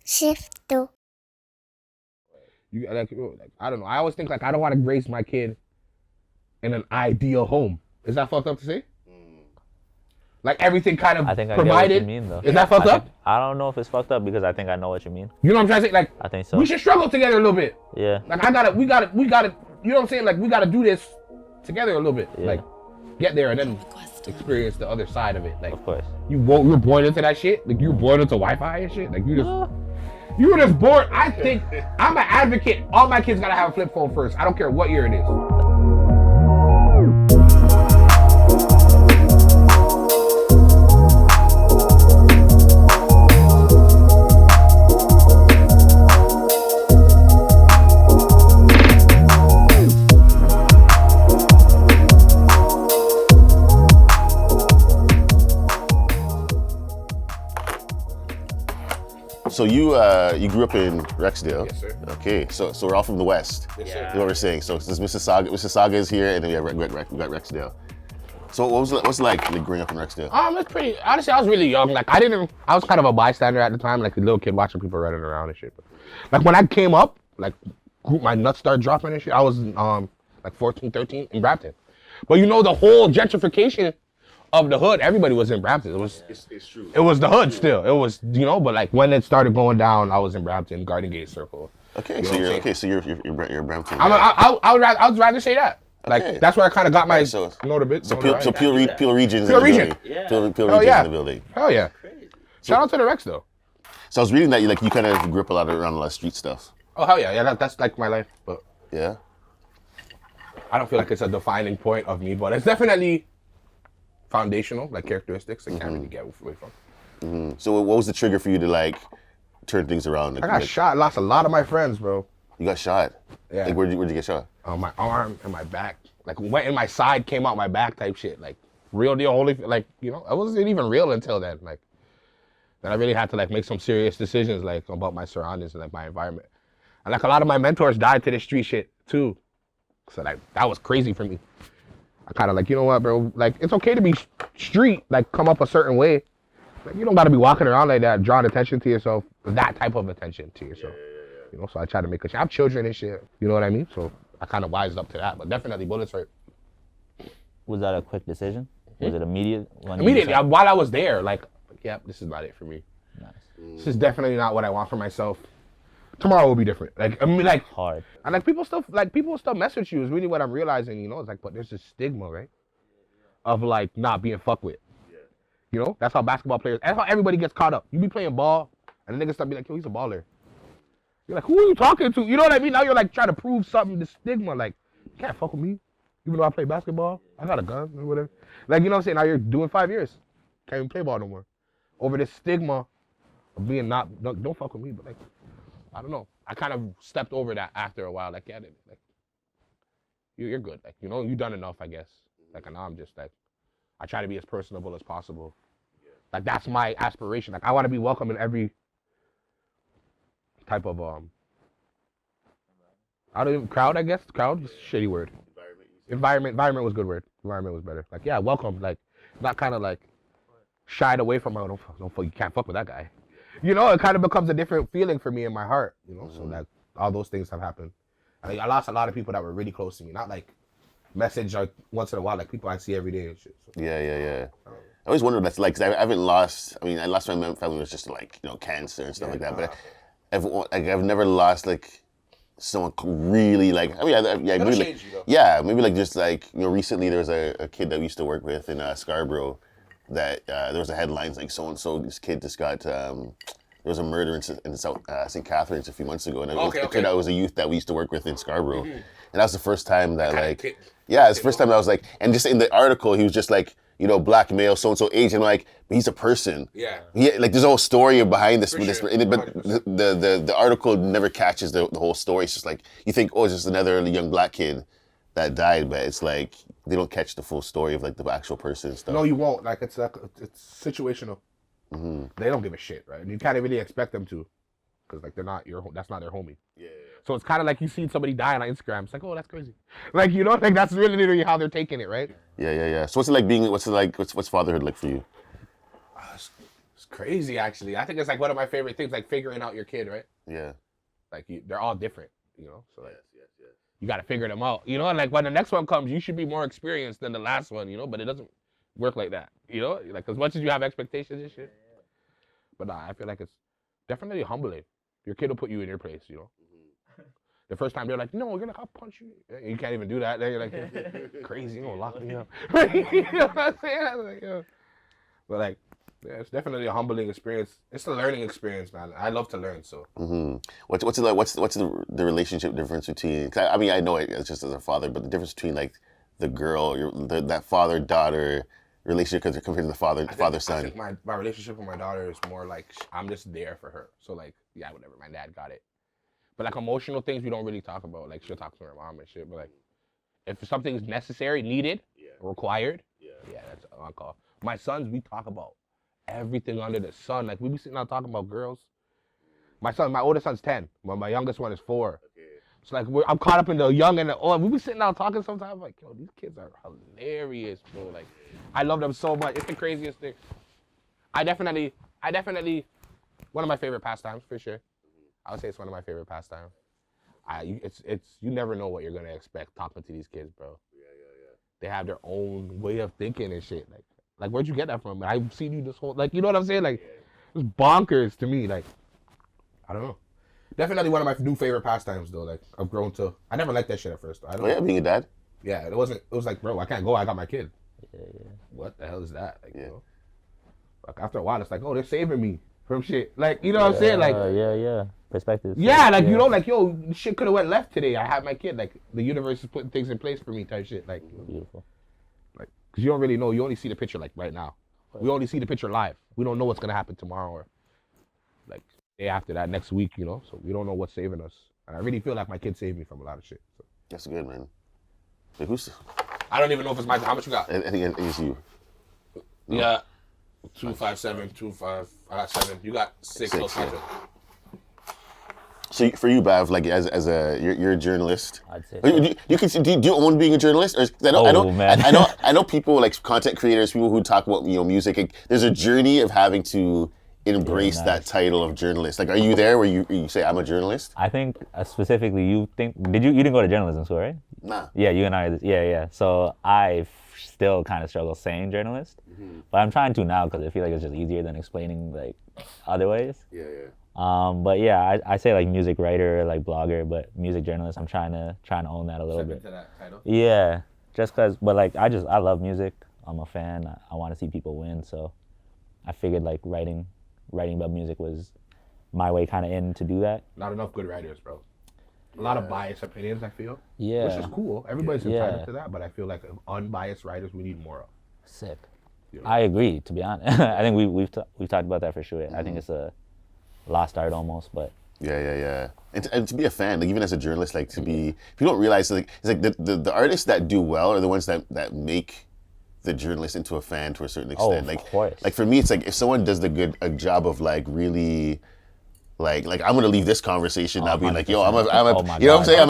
Shift to. You like I don't know. I always think like I don't want to raise my kid in an ideal home. Is that fucked up to say? Like everything kind of I think I provided. get what you mean, though. Is that fucked up? I don't know if it's fucked up because I think I know what you mean. You know what I'm trying to say? Like I think so. we should struggle together a little bit. Yeah. Like we gotta. You know what I'm saying? Like we gotta do this together a little bit. Yeah. Like get there and then experience the other side of it. Like Of course. you're born into that shit. Like you were born into Wi-Fi and shit. Like you were just born. I think I'm an advocate. All my kids gotta have a flip phone first. I don't care what year it is. So you grew up in Rexdale. Yes, sir. Okay, so we're all from the West. Yes, You sir. know what we're saying. So this is Mississauga. Mississauga is here, and then we got Rexdale. So what's it like growing up in Rexdale? It's pretty. Honestly, I was really young. Like I was kind of a bystander at the time, like a little kid watching people running around and shit. But, like when I came up, like my nuts started dropping and shit. I was like 14, 13 in Brampton. But you know the whole gentrification of the hood, everybody was in Brampton. It's true. It was the hood still. It was, you know, but like when it started going down, I was in Brampton, Garden Gate Circle. Okay, You so know you're what I'm okay. So you're Brampton. I would rather say that. Like Okay. that's where I kind of got my Right, so notoriety. Peel Region's Peel in the Region. building. Yeah. Peel Hell Region's yeah. in the building. Hell yeah. Shout out to the Rex though. So I was reading that you kind of grew up around a lot of street stuff. Oh hell yeah, yeah. That's like my life, but Yeah. I don't feel like it's a defining point of me, but it's definitely foundational, like characteristics I can't really get away from. So what was the trigger for you to like turn things around? Like, I got shot, lost a lot of my friends, bro. You got shot. Yeah. Like where'd you get shot? On my arm and my back. Like went in my side, came out my back type shit. Like real deal, holy, like, you know, I wasn't even real until then. Like, then I really had to like make some serious decisions like about my surroundings and like my environment. And like a lot of my mentors died to this street shit too. So like that was crazy for me. I kind of like, you know what, bro? Like it's okay to be street, like come up a certain way. Like you don't got to be walking around like that, drawing attention to yourself, that type of attention to yourself. You know, so I try to make a. I have children and shit. You know what I mean? So I kind of wised up to that. But definitely bullets hurt. Was that a quick decision? Was it immediate? Immediately, while I was there, like, yep, this is not it for me. Nice. This is definitely not what I want for myself. Tomorrow will be different. Like I mean, like Hard. and like people will still message you. Is really what I'm realizing. You know, it's like, but there's this stigma, right? Of like not being fucked with. You know, that's how basketball players. That's how everybody gets caught up. You be playing ball, and the niggas start be like, yo, he's a baller. You're like, who are you talking to? You know what I mean? Now you're like trying to prove something. The stigma, like, you can't fuck with me. Even though I play basketball, I got a gun or whatever. Like, you know what I'm saying? Now you're doing 5 years. Can't even play ball no more. Over this stigma of being don't fuck with me. But like, I don't know. I kind of stepped over that after a while. Like, yeah, like, you're good. Like, you know, you done enough, I guess. Like, and now I'm just like, I try to be as personable as possible. Like, that's my aspiration. Like, I want to be welcome in every type of crowd, I guess. Crowd is a shitty word. Environment was a good word. Environment was better. Like, yeah, welcome. Like, not kind of like shied away from, oh, don't fuck, you can't fuck with that guy. You know, it kind of becomes a different feeling for me in my heart. You know, so like all those things have happened. And I lost a lot of people that were really close to me. Not like message like once in a while, like people I see every day and shit. So. Yeah. I always wondered that's like, 'cause I haven't lost. I mean, I lost my family when it was just like, you know, cancer and stuff like that. But I've never lost like someone really like. I mean, maybe like, maybe like just like, you know, recently there was a kid that we used to work with in Scarborough that there was a headlines like so and so this kid just got there was a murder in South St. Catharines a few months ago, and it turned out it was a youth that we used to work with in Scarborough, and that was the first time that like it's the first time I was like, and just in the article he was just like, you know, black male, so and so age, and I'm like, but he's a person. Yeah. Like there's a whole story behind this, but the article never catches the whole story. It's just like you think, oh, it's just another young black kid that died, but it's like they don't catch the full story of like the actual person and stuff. No, you won't. Like it's situational. They don't give a shit, right? And you can't really expect them to, because like that's not their homie. Yeah. So it's kind of like you see somebody die on Instagram. It's like, oh, that's crazy. Like, you know, like that's really literally how they're taking it, right? Yeah. So what's it like what's fatherhood like for you? It's crazy, actually. I think it's like one of my favorite things, like figuring out your kid, right? Yeah. Like they're all different, you know. So like, Yes. you got to figure them out, you know. And like when the next one comes, you should be more experienced than the last one, you know. But it doesn't work like that, you know. Like as much as you have expectations and shit. But nah, I feel like it's definitely humbling. Your kid will put you in your place, you know. The first time they're like, no, you're like, I'll punch you. You can't even do that. Then you're like, crazy, you're gonna lock me up. You know what I'm saying? I was like, yo. But like, yeah, it's definitely a humbling experience. It's a learning experience, man. I love to learn, so. What's the relationship difference between? 'Cause I mean, I know it it's just as a father, but the difference between like the girl, that father-daughter relationship compared to the father-son. I think my relationship with my daughter is more like I'm just there for her. So like, yeah, whatever. My dad got it. But like emotional things we don't really talk about. Like she'll talk to her mom and shit. But like, if something's necessary, needed, required, yeah, that's on call. My sons, we talk about everything under the sun. Like we be sitting out talking about girls. My oldest son's 10, but my youngest one is 4. Okay. So like I'm caught up in the young and the old. We be sitting out talking sometimes like, yo, these kids are hilarious, bro. Like I love them so much. It's the craziest thing. I definitely, one of my favorite pastimes for sure. I would say it's one of my favorite pastimes. You never know what you're gonna expect talking to these kids, bro. Yeah. They have their own way of thinking and shit. Like where'd you get that from? I've seen you this whole, like, you know what I'm saying? Like, it's bonkers to me. Like, I don't know. Definitely one of my new favorite pastimes though. Like, I've grown to. I never liked that shit at first. Though. Yeah, being a dad. Yeah, it was like, bro, I can't go. I got my kid. Yeah. What the hell is that? Like, you know. Like after a while, it's like, oh, they're saving me from shit. Like, you know what I'm saying? Like, yeah. Perspective. Yeah, like, you know, like, yo, shit could have went left today. I have my kid. Like, the universe is putting things in place for me type shit. Like, beautiful. Like, because you don't really know. You only see the picture, like, right now. We only see the picture live. We don't know what's going to happen tomorrow or, like, day after that, next week, you know? So we don't know what's saving us. And I really feel like my kid saved me from a lot of shit. So. That's good, man. Wait, who's... I don't even know if it's my... How much you got? I think it's you. No. Yeah. 2, 5, 7, 2, 5. I got 7. You got 6. Yeah. So for you, Bav, like you're a journalist. I'd say. So. Do you own being a journalist? Or, I know people like content creators, people who talk about music. Like, there's a journey of having to embrace that title of journalist. Like, are you there where you say I'm a journalist? I think specifically, you didn't go to journalism school, right? Nah. Yeah, you and I. Yeah. So I still kind of struggle saying journalist, but I'm trying to now because I feel like it's just easier than explaining like other ways. Yeah. But yeah, I say like music writer, like blogger, but music journalist. I'm trying to own that a little bit. Into that title. Yeah, just cause, but like I love music. I'm a fan. I want to see people win, so I figured like writing about music was my way kind of in to do that. Not enough good writers, bro. A lot of biased opinions, I feel. Yeah. Which is cool. Everybody's entitled to that, but I feel like unbiased writers we need more of. Sick. You know? I agree. To be honest, I think we've talked about that for sure. I think it's a lost art almost, but yeah. And to be a fan, like even as a journalist, like to be, people don't realize like it's like the artists that do well are the ones that make the journalist into a fan to a certain extent. Of course. Like for me, it's like if someone does a job of like really. Like I'm gonna leave this conversation now being like, yo, I'm a you know what I'm saying?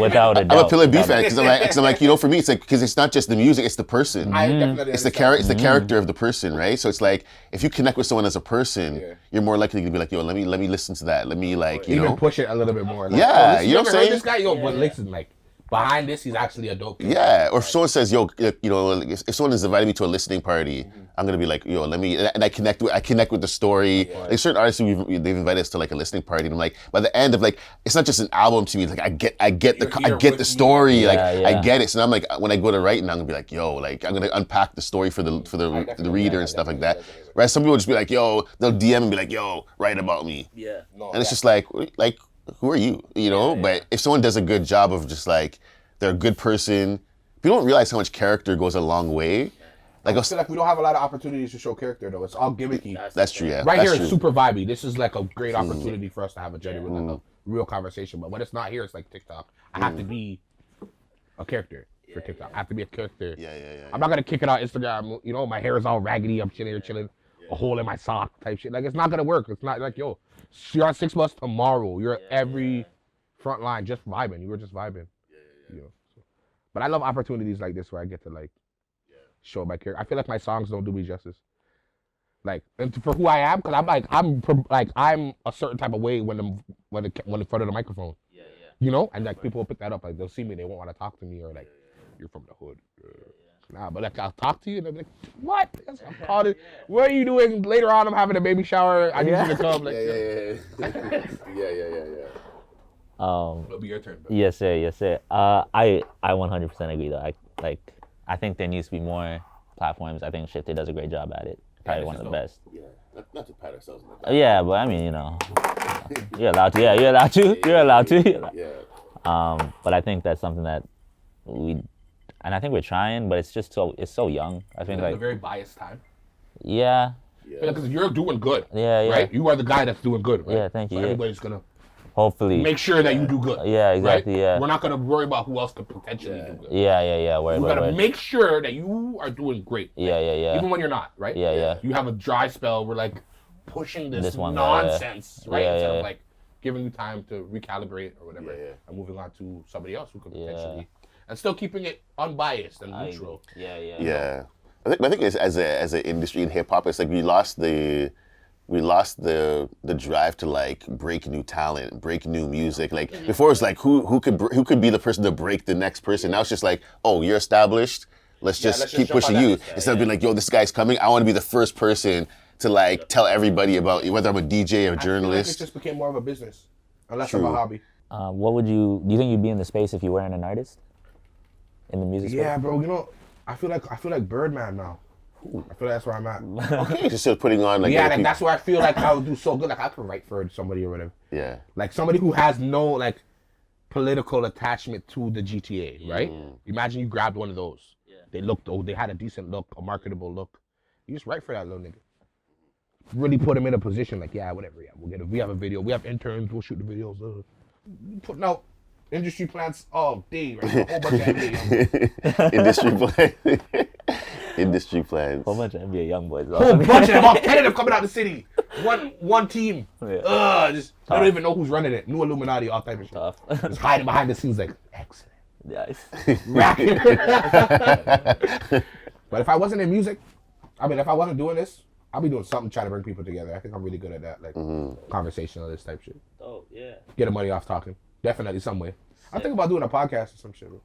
Without a doubt. I'm a Pilla B fan because I'm like, for me, it's like because it's not just the music, it's the person. It's the character of the person, right? So it's like if you connect with someone as a person, you're more likely to be like, yo, let me listen to that. Let me like, you know, push it a little bit more. Like, yeah, you know what I'm saying? This guy, yo, but listen, like. Behind this, he's actually a dope kid. Yeah, or if someone says, yo, you know, if someone has invited me to a listening party, I'm gonna be like, yo, and I connect with the story. Like certain artists they've invited us to like a listening party, and I'm like, by the end of like, it's not just an album to me. It's like I get the story, I get it. So I'm like, when I go to writing, I'm gonna be like, yo, like I'm gonna unpack the story for the reader and stuff like that. Right? Some people just be like, yo, they'll DM and be like, yo, write about me. Yeah. And it's just like. Who are you? You know, but if someone does a good job of just like they're a good person, people don't realize how much character goes a long way. Like I feel like we don't have a lot of opportunities to show character though. It's all gimmicky. That's true. Yeah. Right here, it's super vibey. This is like a great opportunity for us to have a genuine, like a real conversation. But when it's not here, it's like TikTok. I have to be a character for TikTok. I have to be a character. Yeah. I'm not gonna kick it out Instagram. You know, my hair is all raggedy. I'm chilling, a hole in my sock type shit. Like it's not gonna work. It's not like yo. You're on 6 months tomorrow. You're every front line just vibing. You were just vibing. You know. But I love opportunities like this where I get to like show my character. I feel like my songs don't do me justice. Like, and for who I am, because I'm a certain type of way when in front of the microphone. Yeah. You know, and like people will pick that up. Like they'll see me, they won't want to talk to me, or like, you're from the hood. Nah, but like I'll talk to you, and they'll be like, what? I'm calling. What are you doing? Later on, I'm having a baby shower. I need you to come. Like, Yeah. It'll be your turn. Bro. Yes, sir. I 100% agree though. I think there needs to be more platforms. I think Shifted does a great job at it. Probably one of the best. Yeah. Not to pat ourselves on the back. Yeah, but I mean, you know, you're allowed to. Yeah, you're allowed to. You're allowed to. Yeah. But I think that's something that and I think we're trying, but it's just so young. I think It's a very biased time. Yeah. Because you're doing good. Yeah. Right? You are the guy that's doing good, right? Yeah, thank you. So everybody's gonna Hopefully make sure that you do good. Yeah, exactly. Right? Yeah. We're not gonna worry about who else could potentially do good. Yeah. We gotta make sure that you are doing great. Right? Yeah. Even when you're not, right? Yeah. You have a dry spell. We're like pushing this one, nonsense, right? Yeah, Instead yeah. of like giving you time to recalibrate or whatever, Yeah. and moving on to somebody else who could Yeah. potentially, and still keeping it unbiased and neutral. Yeah. I think as an industry in hip hop, it's like we lost the drive to like break new talent, break new music. Like before, it's like who could be the person to break the next person. Now it's just like, oh, you're established. Let's just keep jump pushing on that. you instead of being like, yo, this guy's coming. I want to be the first person to like tell everybody about you, whether I'm a DJ or a I feel like journalist. it just became more of a business, unless True. of a hobby. Do you think you'd be in the space if you weren't an artist? In the music space? Yeah, bro. You know, I feel like Birdman now. I feel like that's where I'm at. Okay, just sort of putting on like Yeah, other like people- that's where I feel like I would do so good. Like I could write for somebody or whatever. yeah. Like somebody who has no like political attachment to the GTA, right? Imagine you grabbed one of those. Yeah. They had a decent look, a marketable look. You just write for that little nigga. Really put him in a position like, yeah, whatever, yeah, we have a video, we have interns, we'll shoot the videos. Putting out industry plans all day, right? A whole bunch of NBA Industry plans. Whole bunch of NBA young boys. whole bunch of them, all 10 of them coming out of the city. One team. Yeah. Just I don't even know who's running it. New Illuminati, all type of shit. Tough. Just hiding behind the scenes like, excellent. Nice. Racking. But if I wasn't in music, if I wasn't doing this, I'll be doing something trying to bring people together. I think I'm really good at that, like conversationalist type shit. Oh, yeah. Getting money off talking. Definitely some way. I think about doing a podcast or some shit, bro.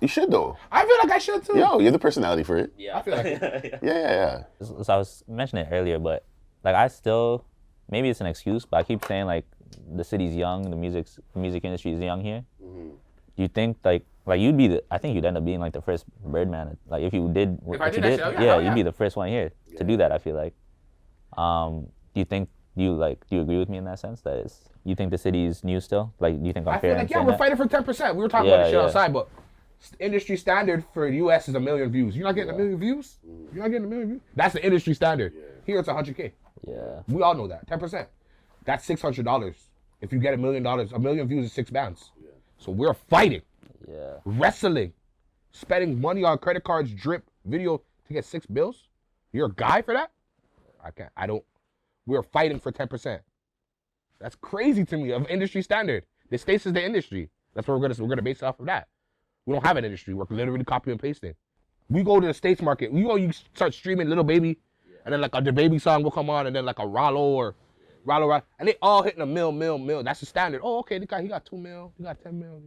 You should though. I feel like I should too. Yo, you have the personality for it. Yeah. I feel like it. Yeah. So I was mentioning it earlier, but like I still, maybe it's an excuse, but I keep saying like the city's young, the music industry is young here. Do you think like you'd be I think you'd end up being like the first Birdman, like if you did If what I you did did, that shit, yeah, you'd be the first one here to do that. I feel like. Do you agree with me in that sense? You think the city's new still? Like, do you think I'm I fair feel in like, yeah, saying we're that? fighting for 10%. We were talking about this shit Yeah. outside, but industry standard for US is 1 million views. You're not getting 1 million views? You're not getting 1 million views? That's the industry standard. Here it's 100K. Yeah. We all know that. 10%. That's $600. If you get $1 million, 1 million views is 6 bands. So we're fighting, Yeah. wrestling, spending money on credit cards, drip, video to get 6 bills. You're a guy for that? We're fighting for 10%. That's crazy to me of industry standard. The States is the industry. That's what we're gonna base it off of that. We don't have an industry. We're literally copy and pasting. We go to the States market. You start streaming Little Baby, and then like the Baby song will come on, and then like a Rollo, and they all hitting a mil. That's the standard. Oh, okay, he got 2 mil, he got 10 mil.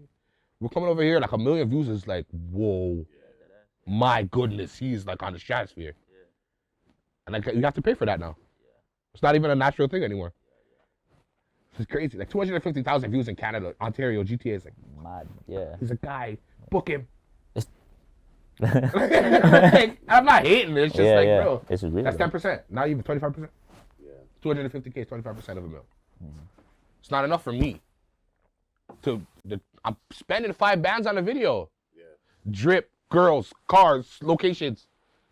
We're coming over here like 1 million views is like, whoa, my goodness, he's like on the stratosphere. And like you have to pay for that now. It's not even a natural thing anymore. It's crazy. Like 250,000 views in Canada, Ontario, GTA is like, Mad. Yeah. he's a guy. Book him. Like, I'm not hating. It's just bro, It's really that's good. 10%. Not even 25%. 250K is 25% of a mil. It's not enough for me. I'm spending 5 bands on a video. Drip, girls, cars, locations.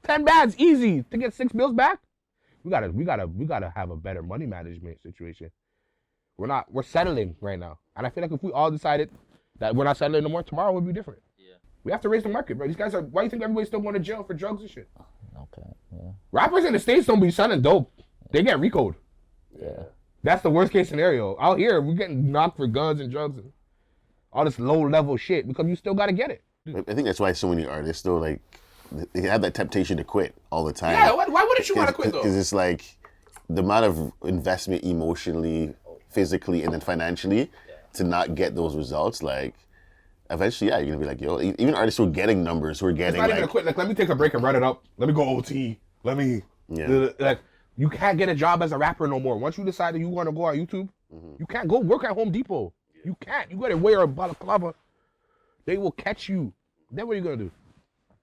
10 bands, easy to get 6 bills back. We gotta have a better money management situation. We're settling right now. And I feel like if we all decided that we're not settling no more, tomorrow would be different. Yeah. We have to raise the market, bro. These guys why do you think everybody's still going to jail for drugs and shit? Okay. Yeah. Rappers in the States don't be selling dope. They get RICO'd. Yeah. That's the worst case scenario. Out here, we're getting knocked for guns and drugs and all this low level shit because you still gotta get it. I think that's why so many artists though, like they have that temptation to quit all the time. Yeah, why wouldn't you want to quit though? Because it's like the amount of investment emotionally, physically, and then financially to not get those results. Like eventually, yeah, you're gonna be like, yo, even artists who are getting numbers, who are getting It's not like, even a quit. Like, let me take a break and run it up. Let me go OT. Let me. Yeah. Like, you can't get a job as a rapper no more. Once you decide that you want to go on YouTube, you can't go work at Home Depot. You can't. You gotta wear a balaclava. They will catch you. Then what are you gonna do?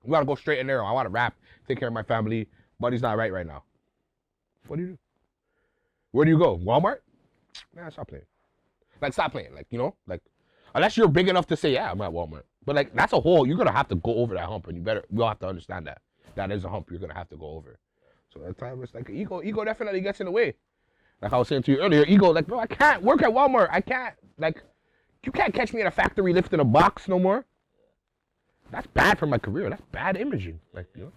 You gotta go straight and narrow. I want to rap, take care of my family. Money's not right now. What do you do? Where do you go? Walmart? Nah, stop playing. Like, stop playing. Like, you know, like, unless you're big enough to say, yeah, I'm at Walmart. But like, that's a whole. You're gonna have to go over that hump, and you all have to understand that. That is a hump you're gonna have to go over. So at times it's like ego definitely gets in the way. Like I was saying to you earlier, ego, like, bro, I can't work at Walmart. I can't, like, you can't catch me in a factory lifting a box no more. That's bad for my career. That's bad imaging. Like, you know.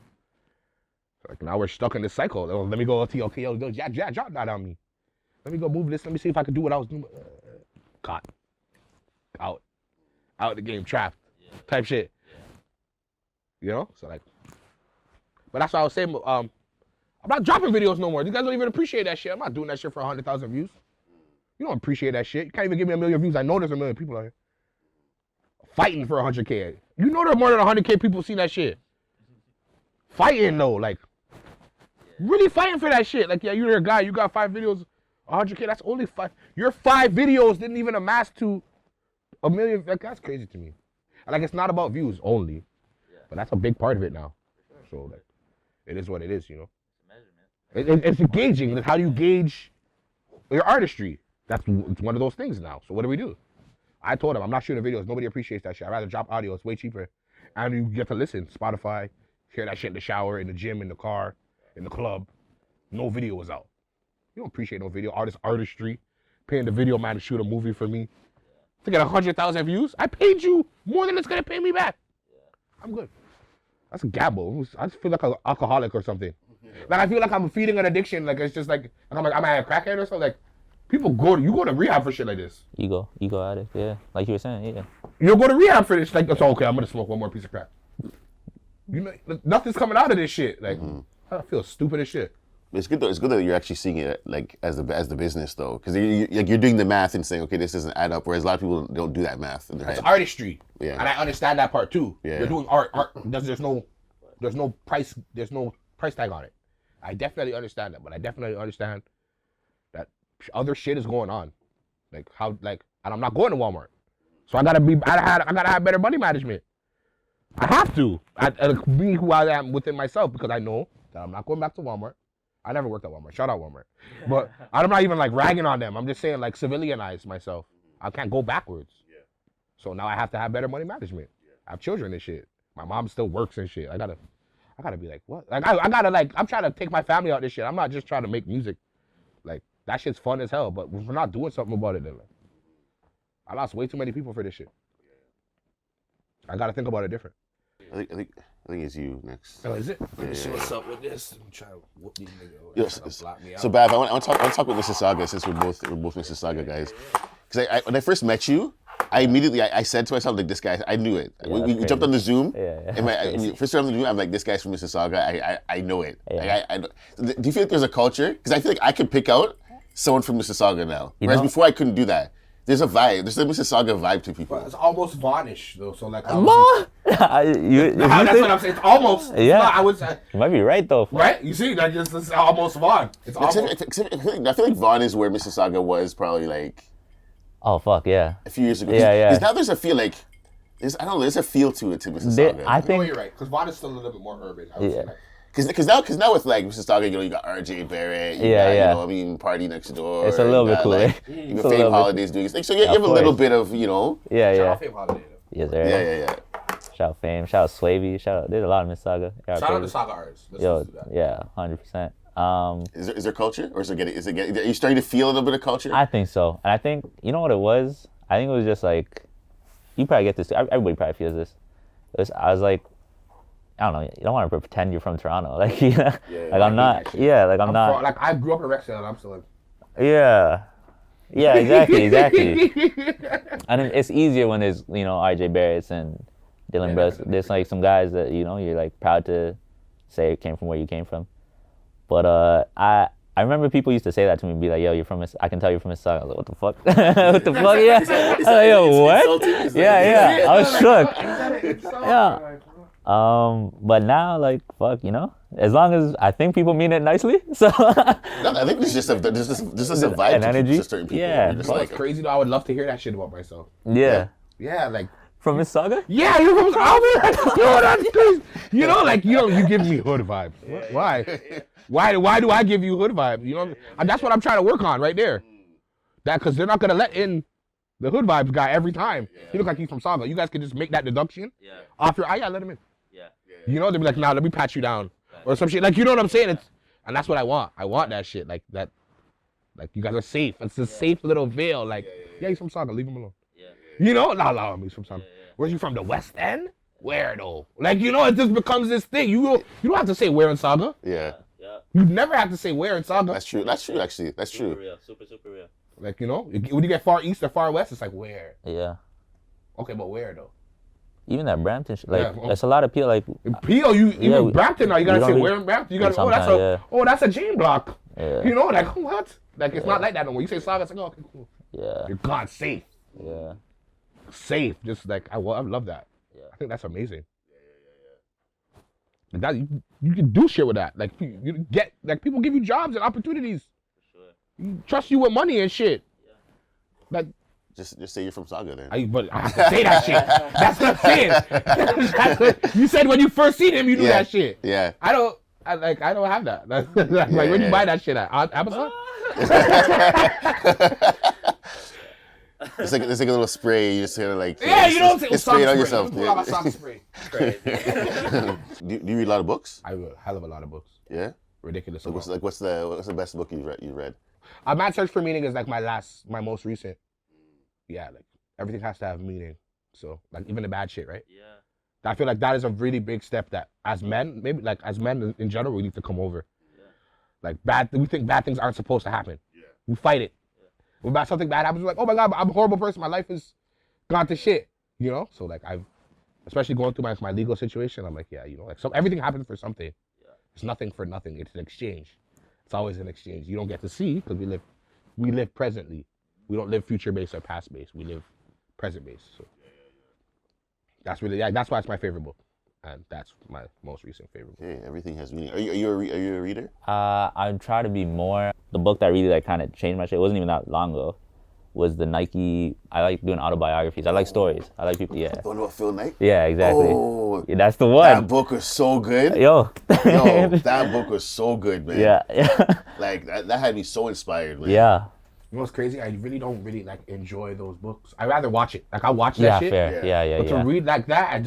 Like now we're stuck in this cycle. Oh, let me go to okay, yo, drop that on me. Let me go move this. Let me see if I can do what I was doing. Caught. Out the game, trapped. Type shit. You know? So like, but that's what I was saying. I'm not dropping videos no more. You guys don't even appreciate that shit. I'm not doing that shit for 100,000 views. You don't appreciate that shit. You can't even give me 1 million views. I know there's 1 million people out here fighting for 100K. You know there are more than 100K people see that shit. Fighting though, like really fighting for that shit. Like, yeah, you're a guy. You got 5 videos, 100K. That's only 5. Your 5 videos didn't even amass to 1 million. Like, that's crazy to me. Like, it's not about views only, but that's a big part of it now. So like, it is what it is, you know. It's engaging. Like, how do you gauge your artistry? It's one of those things now. So what do? I told him I'm not shooting videos. Nobody appreciates that shit. I'd rather drop audio. It's way cheaper, and you get to listen. Spotify, hear that shit in the shower, in the gym, in the car, in the club. No video is out. You don't appreciate no video. Artistry, paying the video man to shoot a movie for me to get 100,000 views. I paid you more than it's gonna pay me back. I'm good. That's a gamble. I just feel like an alcoholic or something. Like, I feel like I'm feeding an addiction. Like, it's just like I'm a crackhead or something. Like, people go to rehab for shit like this. Ego addict, yeah. Like you were saying, yeah. You'll go to rehab for this. Like, it's okay. I'm gonna smoke one more piece of crack. You know, nothing's coming out of this shit. Like, I feel stupid as shit. It's good though. It's good that you're actually seeing it like as the business though, because you're doing the math and saying, okay, this doesn't add up. Whereas a lot of people don't do that math in their head. It's artistry. Yeah. And I understand that part too. Yeah. You're doing art. There's no price tag on it. I definitely understand that, but I definitely understand that other shit is going on. And I'm not going to Walmart. So I gotta have better money management. I have to. Be who I am within myself, because I know that I'm not going back to Walmart. I never worked at Walmart. Shout out Walmart. But I'm not even like ragging on them. I'm just saying, like, civilianize myself. I can't go backwards. Yeah. So now I have to have better money management. Yeah. I have children and shit. My mom still works and shit. I gotta be like, what? Like, I gotta, like, I'm trying to take my family out this shit. I'm not just trying to make music. Like, that shit's fun as hell, but if we're not doing something about it, then like, I lost way too many people for this shit. I gotta think about it different. I think it's you next. Oh, is it? Let me see what's up with this. I'm trying to whoop these niggas. So Bav, I want to talk about Mississauga, since we're both Mississauga guys. Because when I first met you, I immediately said to myself, like, this guy, I knew it. Yeah, we jumped on the Zoom. Yeah. And first time on the Zoom, I'm like, this guy's from Mississauga. I know it. Yeah. Do you feel like there's a culture? Because I feel like I can pick out someone from Mississauga now. Whereas before I couldn't do that. There's a vibe. There's a Mississauga vibe to people. But it's almost Vaughnish though. So like, that's what I'm saying. It's almost. Yeah. I would say. You might be right though. Right? You see, like, it's almost Vaughn. It's almost. I feel like Vaughan is where Mississauga was probably like. Oh fuck yeah. A few years ago. Yeah. Because now there's a feel like. There's a feel to it to Mississauga. I think you're right. Because Vaughn is still a little bit more urban. I would say. Because now with like Mississauga, you got RJ Barrett, you got, Party Next Door. It's a little bit cooler. Like, you got Fame Holidays doing things. So you have a little bit of, Shout out Fame Holiday. Yes, sir. Yeah. Shout out Fame. Shout out Swavy. There's a lot of Mississauga. Shout out to Saga artists. Yo, yeah, 100%. Is there culture, or is it getting? Are you starting to feel a little bit of culture? I think so, and I think you know what it was. I think it was just like, you probably get this too. Everybody probably feels this. I was like, I don't know. You don't want to pretend you're from Toronto, like I'm not. Yeah, like I'm not. Like, I grew up in Rexdale, and I'm still like. Yeah, exactly. And it's easier when there's RJ Barrett's and Dylan Yeah, Bruce. definitely. There's like some guys that you're like proud to say came from where you came from. But I remember people used to say that to me, be like, "Yo, you're from I can tell you're from Mississauga." I was like, "What the fuck? What the fuck? Yeah." I was like, "Yo, what?" Yeah. I was shook. Yeah. But now, like, fuck, as long as I think people mean it nicely, so. No, I think there's just a vibe An to energy? certain people. Yeah. You're just Bro, like, it's crazy though. I would love to hear that shit about myself. Yeah. Yeah, like. From Mississauga? Yeah, you're from Albert. Yo, that's crazy. Like you give me hood vibes. Why? Why do I give you hood vibes? And that's what I'm trying to work on right there. That because they're not gonna let in the hood vibes guy every time. He look like he's from Saga. You guys can just make that deduction. Yeah. Off your yeah, let him in. Yeah. They'll be like, nah, let me pat you down or some shit. Like you know what I'm saying? And that's what I want. I want that shit. Like that. Like you guys are safe. It's a safe little veil. Like yeah, he's from Saga. Leave him alone. Nah, he's from Saga. Where's you from? The West End? Where though? Like it just becomes this thing. You don't have to say where in Saga. yeah. You never have to say where in Saga. That's true. Actually. That's true. Real. Super real. Like when you get far east or far west, it's like where? Yeah. Okay, but where though? Even that Brampton shit, like, Yeah. there's a lot of people, like, In Peel, even Brampton now, you gotta we say don't where in Brampton. You gotta sometimes, that's a Jane block. Yeah. Like what? Like it's not like that no more. You say Saga, it's like okay, cool. yeah, You're God safe. yeah. Safe. Just like I love that. Yeah. I think that's amazing. Like that you can do shit with that. Like you get like people give you jobs and opportunities. You trust you with money and shit. Like Just say you're from Saga then. but I have to say that shit. That's what I'm saying. You said when you first seen him, you knew that shit. Yeah. I don't have that. Like when you buy that shit at Amazon. It's like a little spray. You just kind of like You don't say spray it on yourself. Pull out my sock spray. Do you read a lot of books? I read a hell of a lot of books. Yeah. Ridiculous. What's the best book you read? A Mad Search for Meaning is like my most recent. Yeah, like everything has to have meaning. So like even the bad shit, right? Yeah. I feel like that is a really big step that as men, maybe like as men in general, we need to come over. Yeah. Like we think bad things aren't supposed to happen. Yeah. We fight it. When about something bad happens, we're like, oh my God, I'm a horrible person. My life is gone to shit. So like especially going through my legal situation, I'm like, yeah, like everything happens for something. Yeah. It's nothing for nothing. It's an exchange. It's always an exchange. You don't get to see because we live presently. We don't live future based or past based. We live present based. So that's why it's my favorite book, and that's my most recent favorite book. Hey, everything has meaning. Are you a reader? I try to be more. The book that really like kind of changed my shit, it wasn't even that long ago, was the Nike. I like doing autobiographies. I like stories. I like people. Yeah. The one about Phil Knight? Yeah, exactly. Oh, yeah, that's the one. That book was so good. Yo. That book was so good, man. Yeah. Like that had me so inspired, man. Yeah. You know what's crazy? I really don't like enjoy those books. I rather watch it. Like I watch that shit. Fair. Yeah. But to read like that, I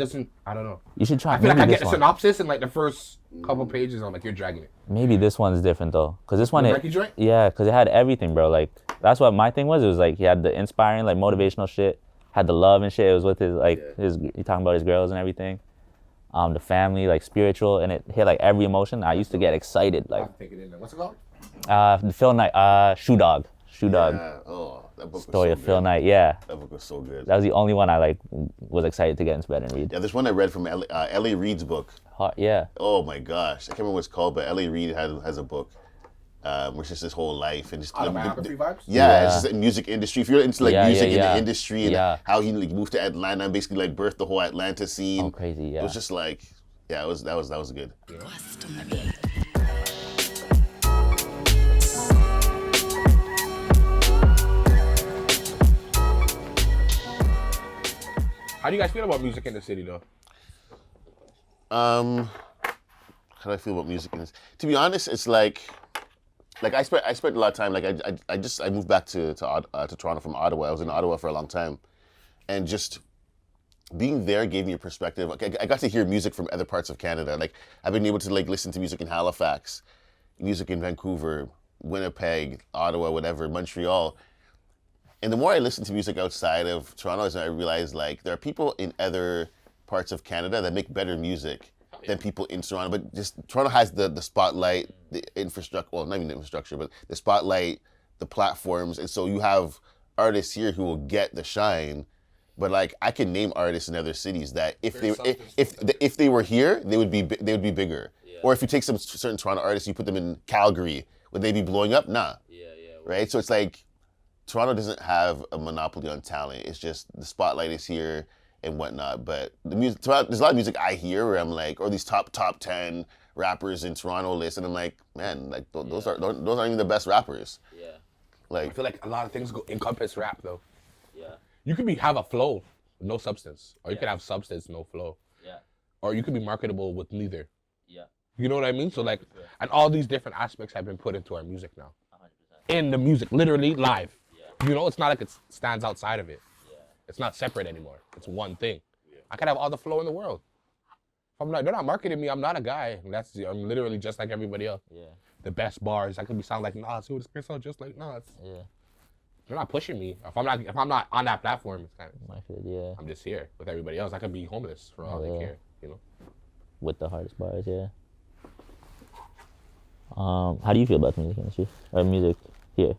don't know. You should try. I feel like I get the one. synopsis in like the first couple pages. I'm like, you're dragging it. Maybe this one's different though, cause this one, joint? Yeah, cause it had everything, bro. Like that's what my thing was. It was like he had the inspiring, like motivational shit, had the love and shit. It was with his he talking about his girls and everything, the family, like spiritual, and it hit like every emotion. I used to get excited, like. I'll take it in there. What's it called? The Phil Knight, Shoe Dog. Yeah. Oh, that book Story was of so Phil good. Knight, yeah. That book was so good. That was the only one I like was excited to get into bed and read. Yeah, there's one I read from L.A. Reid's book. Yeah. Oh my gosh, I can't remember what it's called, but L.A. Reid has a book, which is his whole life and just Autobiography vibes? Yeah, it's just the music industry. If you're into like music in the industry and how he like moved to Atlanta and basically like birthed the whole Atlanta scene. Oh, crazy, yeah. It was just like, yeah, that was good. How do you guys feel about music in the city, though? How do I feel about music in this? To be honest, it's like I spent a lot of time. Like I moved back to Toronto from Ottawa. I was in Ottawa for a long time, and just being there gave me a perspective. Like I got to hear music from other parts of Canada. Like I've been able to like listen to music in Halifax, music in Vancouver, Winnipeg, Ottawa, whatever, Montreal. And the more I listen to music outside of Toronto, I realize like there are people in other parts of Canada that make better music than people in Toronto. But just Toronto has the spotlight, the infrastructure, well, not even the infrastructure, but the spotlight, the platforms. And so you have artists here who will get the shine But like I can name artists in other cities that if they were here, they would be bigger. Yeah. Or if you take some certain Toronto artists, you put them in Calgary, would they be blowing up? Nah. Yeah. Right? So it's like Toronto doesn't have a monopoly on talent. It's just the spotlight is here and whatnot. But the music, there's a lot of music I hear where I'm like, or these top 10 rappers in Toronto list, and I'm like, man, like those aren't even the best rappers. Yeah. Like I feel like a lot of things encompass rap though. Yeah. You could have a flow, no substance, or you could have substance, no flow. Yeah. Or you could be marketable with neither. Yeah. You know what I mean? So like, and all these different aspects have been put into our music now. 100%. In the music, literally live. Yeah. You know, it's not like it stands outside of it. Yeah. It's not separate anymore. It's one thing. I could have all the flow in the world. If they're not marketing me, I'm not a guy. I'm literally just like everybody else. Yeah. The best bars, I could sound like Nas. Who this sound just like Nas? Yeah. They're not pushing me. If I'm not on that platform, it's kind of. My favorite, yeah. I'm just here with everybody else. I could be homeless for all they care. You know. With the hardest bars, yeah. How do you feel about the music industry or music here?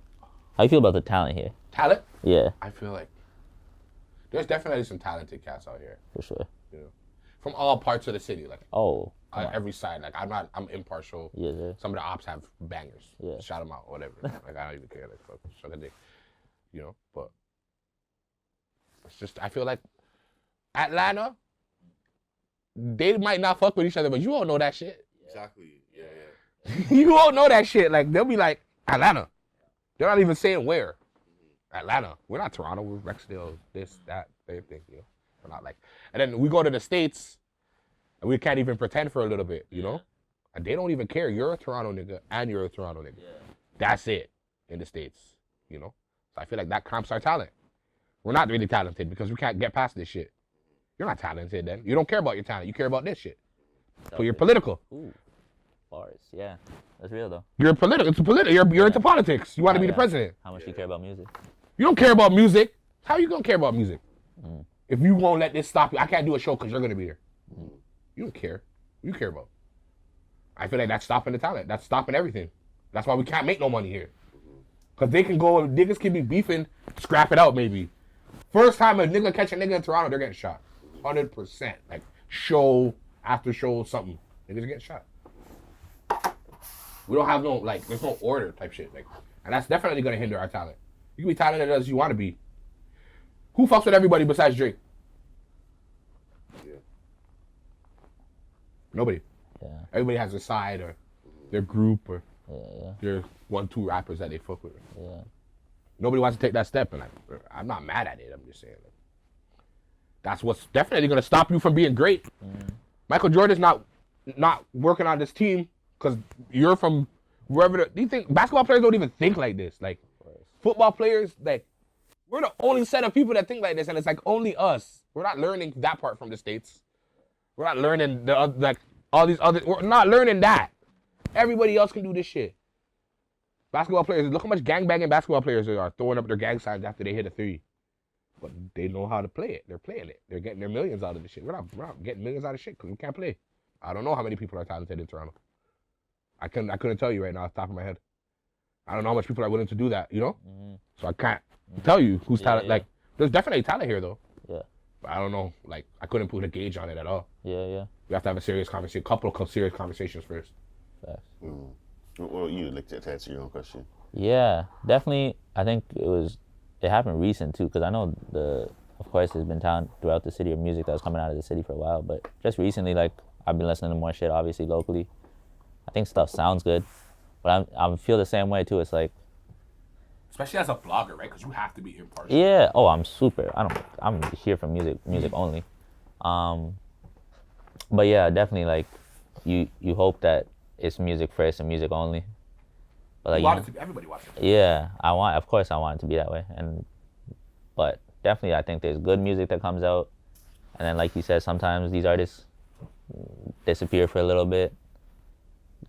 How do you feel about the talent here? Talent? Yeah, I feel like there's definitely some talented cats out here. for sure. You know, from all parts of the city, like Oh, every side. Like I'm impartial. yes, sir. Some of the ops have bangers. Yeah. Shout them out, whatever. Like I don't even care. Like fuck, suck a dick. You know, but it's just I feel like Atlanta, they might not fuck with each other, but you won't know that shit. exactly. Yeah. You won't know that shit. Like they'll be like Atlanta. They're not even saying where. Atlanta. We're not Toronto. We're Rexdale. This, that, everything. You know, we're not like. And then we go to the States, and we can't even pretend for a little bit. You know, and they don't even care. You're a Toronto nigga, and you're a Toronto nigga. Yeah. That's it in the States. You know, so I feel like that cramps our talent. We're not really talented because we can't get past this shit. You're not talented then. You don't care about your talent. You care about this shit. So you're political. Ooh, bars. Yeah, that's real though. You're political. It's political. You're into politics. You want to be the president. How much do you care about music? You don't care about music. How you gonna care about music? If you won't let this stop you, I can't do a show because you're gonna be there. You don't care. You care about. I feel like that's stopping the talent. That's stopping everything. That's why we can't make no money here. Cause they can go, niggas can be beefing, scrap it out maybe. First time a nigga catch a nigga in Toronto, they're getting shot. 100%. Like show after show, something. Niggas are getting shot. We don't have no, like, there's no order type shit. Like, and that's definitely gonna hinder our talent. You can be talented as you want to be. Who fucks with everybody besides Drake? Yeah. Nobody. Yeah, Everybody has their side or their group or yeah, their 1-2 rappers that they fuck with. yeah. Nobody wants to take that step, and I'm not mad at it. I'm just saying, like, that's what's definitely gonna stop you from being great. Michael Jordan's not working on this team because you're from wherever. Do you think basketball players don't even think like this? Like football players, like we're the only set of people that think like this, and it's like only us. We're not learning that part from the States. We're not learning like all these other. We're not learning that. Everybody else can do this shit. Basketball players, look how much gangbanging basketball players are throwing up their gang signs after they hit a three. But they know how to play it. They're playing it. They're getting their millions out of the shit. We're not getting millions out of shit because we can't play. I don't know how many people are talented in Toronto. I couldn't tell you right now off the top of my head. I don't know how much people are willing to do that, you know? So I can't tell you who's talent. yeah. Like, there's definitely talent here, though. Yeah. But I don't know. Like, I couldn't put a gauge on it at all. Yeah. We have to have a serious conversation, couple of serious conversations first. Facts. Well, you like to answer your own question. Yeah, definitely. I think it happened recent too, because I know of course, there's been talent throughout the city of music that was coming out of the city for a while, but just recently, like, I've been listening to more shit, obviously, locally. I think stuff sounds good, but I feel the same way too. It's like, Especially as a blogger, right? Because you have to be impartial. yeah, oh, I'm here for music only. But yeah, definitely, like, you hope that it's music first and music only. But like, Everybody wants it. yeah, of course I want it to be that way, but definitely I think there's good music that comes out, and then like you said, sometimes these artists disappear for a little bit.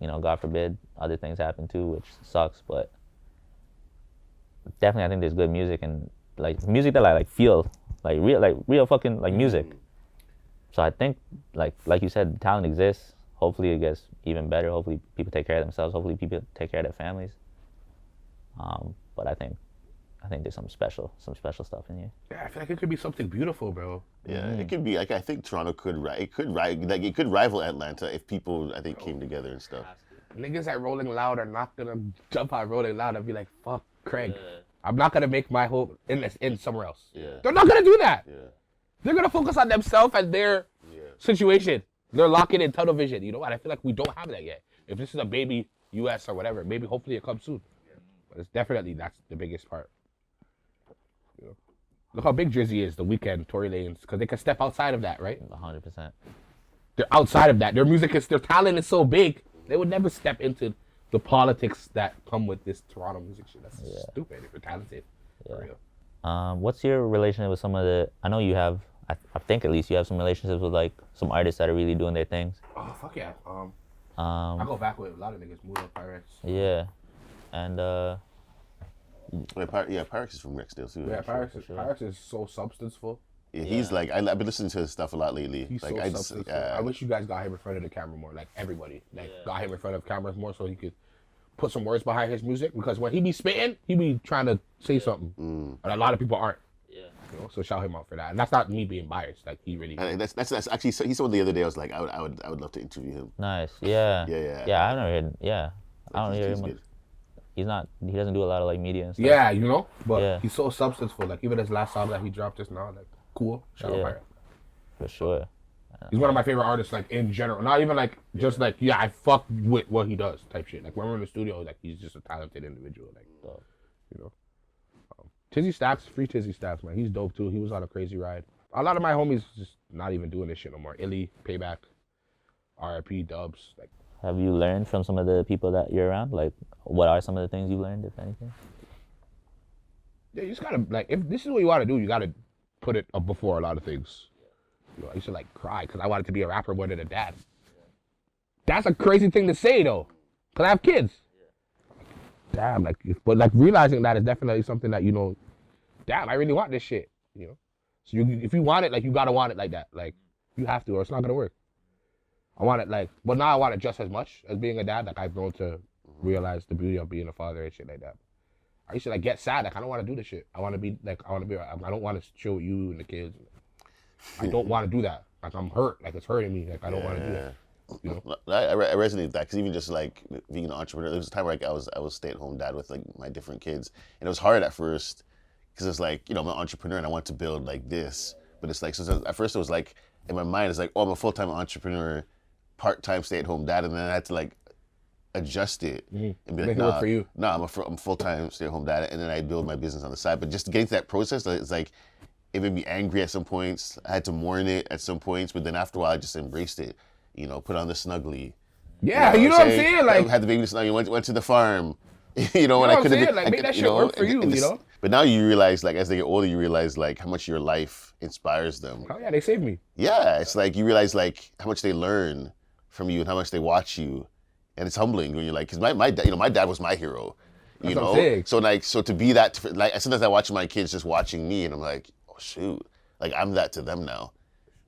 You know, God forbid, other things happen too, which sucks. But definitely, I think there's good music and like music that I like feel like real fucking like music. So I think like you said, talent exists. Hopefully it gets even better. Hopefully people take care of themselves. Hopefully people take care of their families. But I think I think there's some special stuff in here. Yeah, I feel like it could be something beautiful, bro. Yeah, it could be like I think Toronto it could rival Atlanta if people I think came together and stuff. Niggas at Rolling Loud are not gonna jump on Rolling Loud and be like, fuck Craig. I'm not gonna make my hope in somewhere else. Yeah. They're not gonna do that. Yeah. They're gonna focus on themselves and their situation. They're locking in tunnel vision, you know, and I feel like we don't have that yet. If this is a baby US or whatever, maybe hopefully it comes soon. But it's definitely that's the biggest part. You know? Look how big Drizzy is, The Weeknd, Tory Lanez, because they can step outside of that, right? 100%. They're outside of that. Their talent is so big, they would never step into the politics that come with this Toronto music shit. That's stupid if you're talented. For real. What's your relationship with some of the? I know you have. I think at least you have some relationships with like some artists that are really doing their things. Oh fuck yeah. I go back with a lot of niggas. Mudo, Pirates. Yeah, and Pyrex is from Rexdale too. Yeah, Pirates is so substanceful. Yeah, he's like I've been listening to his stuff a lot lately. He's like so substanceful. I wish you guys got him in front of the camera more. Like everybody, got him in front of cameras more so he could put some words behind his music. Because when he be spitting, he be trying to say something, and a lot of people aren't. You know, so shout him out for that. And that's not me being biased. Like he really. That's actually he said the other day. I was like I would love to interview him. nice. Yeah. Yeah. I don't heard. Yeah. I don't hear him. Good. He doesn't do a lot of like media and stuff. Yeah, you know, but he's so substanceful. Like even his last song that he dropped just now, like cool. Shout out Pirate. For sure. He's one of my favorite artists, like in general. Not even like just like I fuck with what he does type shit. Like when we're in the studio, like he's just a talented individual. Like you know. Tizzy Stacks, free Tizzy Stacks, man. He's dope too. He was on a crazy ride. A lot of my homies just not even doing this shit no more. Illy, Payback, RIP, Dubs. Like, have you learned from some of the people that you're around? Like, what are some of the things you learned, if anything? Yeah, you just gotta like, if this is what you want to do, you gotta put it up before a lot of things. You know, I used to like cry because I wanted to be a rapper more than a dad. That's a crazy thing to say though, because I have kids. Damn, like, but like realizing that is definitely something that, you know, damn, I really want this shit, you know? So if you want it, like, you gotta want it like that. Like, you have to, or it's not gonna work. I want it like, but now I want it just as much as being a dad. Like, I've grown to realize the beauty of being a father and shit like that. I used to like get sad, like, I don't wanna do this shit. I don't wanna chill with you and the kids. I don't wanna do that. Like, I'm hurt, like, it's hurting me. Like, I don't wanna do that. You know? I resonate with that because even just like being an entrepreneur, there was a time where like, I was stay-at-home dad with like my different kids, and it was hard at first because it's like, you know, I'm an entrepreneur and I want to build like this, but it's like, so at first it was like in my mind it's like, oh, I'm a full-time entrepreneur, part-time stay-at-home dad, and then I had to like adjust it and be like, work for you. nah, I'm full-time stay-at-home dad, and then I build my business on the side. But just getting to that process, it's like it made me angry at some points. I had to mourn it at some points, but then after a while I just embraced it. You know, put on the snuggly. Yeah, you know what I'm saying? Like, had the baby snuggly, went to the farm. You know, what I I'm could saying? have Like, make that shit work for you, you know? But now you realize, like, as they get older, you realize, like, how much your life inspires them. Oh yeah, they saved me. Yeah, it's like you realize, like, how much they learn from you and how much they watch you, and it's humbling when you're like, because my dad, you know, my dad was my hero. You That's know, what I'm saying. so like, so to be that, like, sometimes I watch my kids just watching me, and I'm like, oh shoot, like I'm that to them now,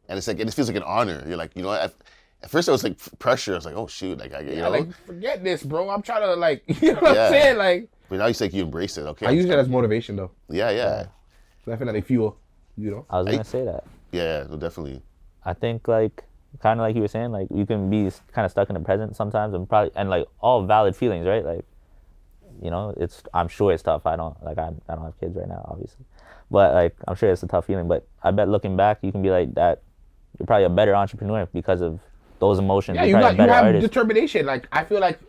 and it's like, and it feels like an honor. You're like, you know, at first I was like pressure. I was like, oh shoot, like you know, like forget this, bro. I'm trying to like, you know what I'm saying, like. But now it's like you embrace it. Okay. I use it as motivation though. Yeah. Definitely fuel. You know. I was gonna say that. Yeah, no, definitely. I think like kind of like you were saying, like you can be kind of stuck in the present sometimes, and like all valid feelings, right? Like, you know, I'm sure it's tough. I don't have kids right now, obviously, but like I'm sure it's a tough feeling. But I bet looking back, you can be like that. You're probably a better entrepreneur because of those emotions. Yeah, you have determination. Like I feel like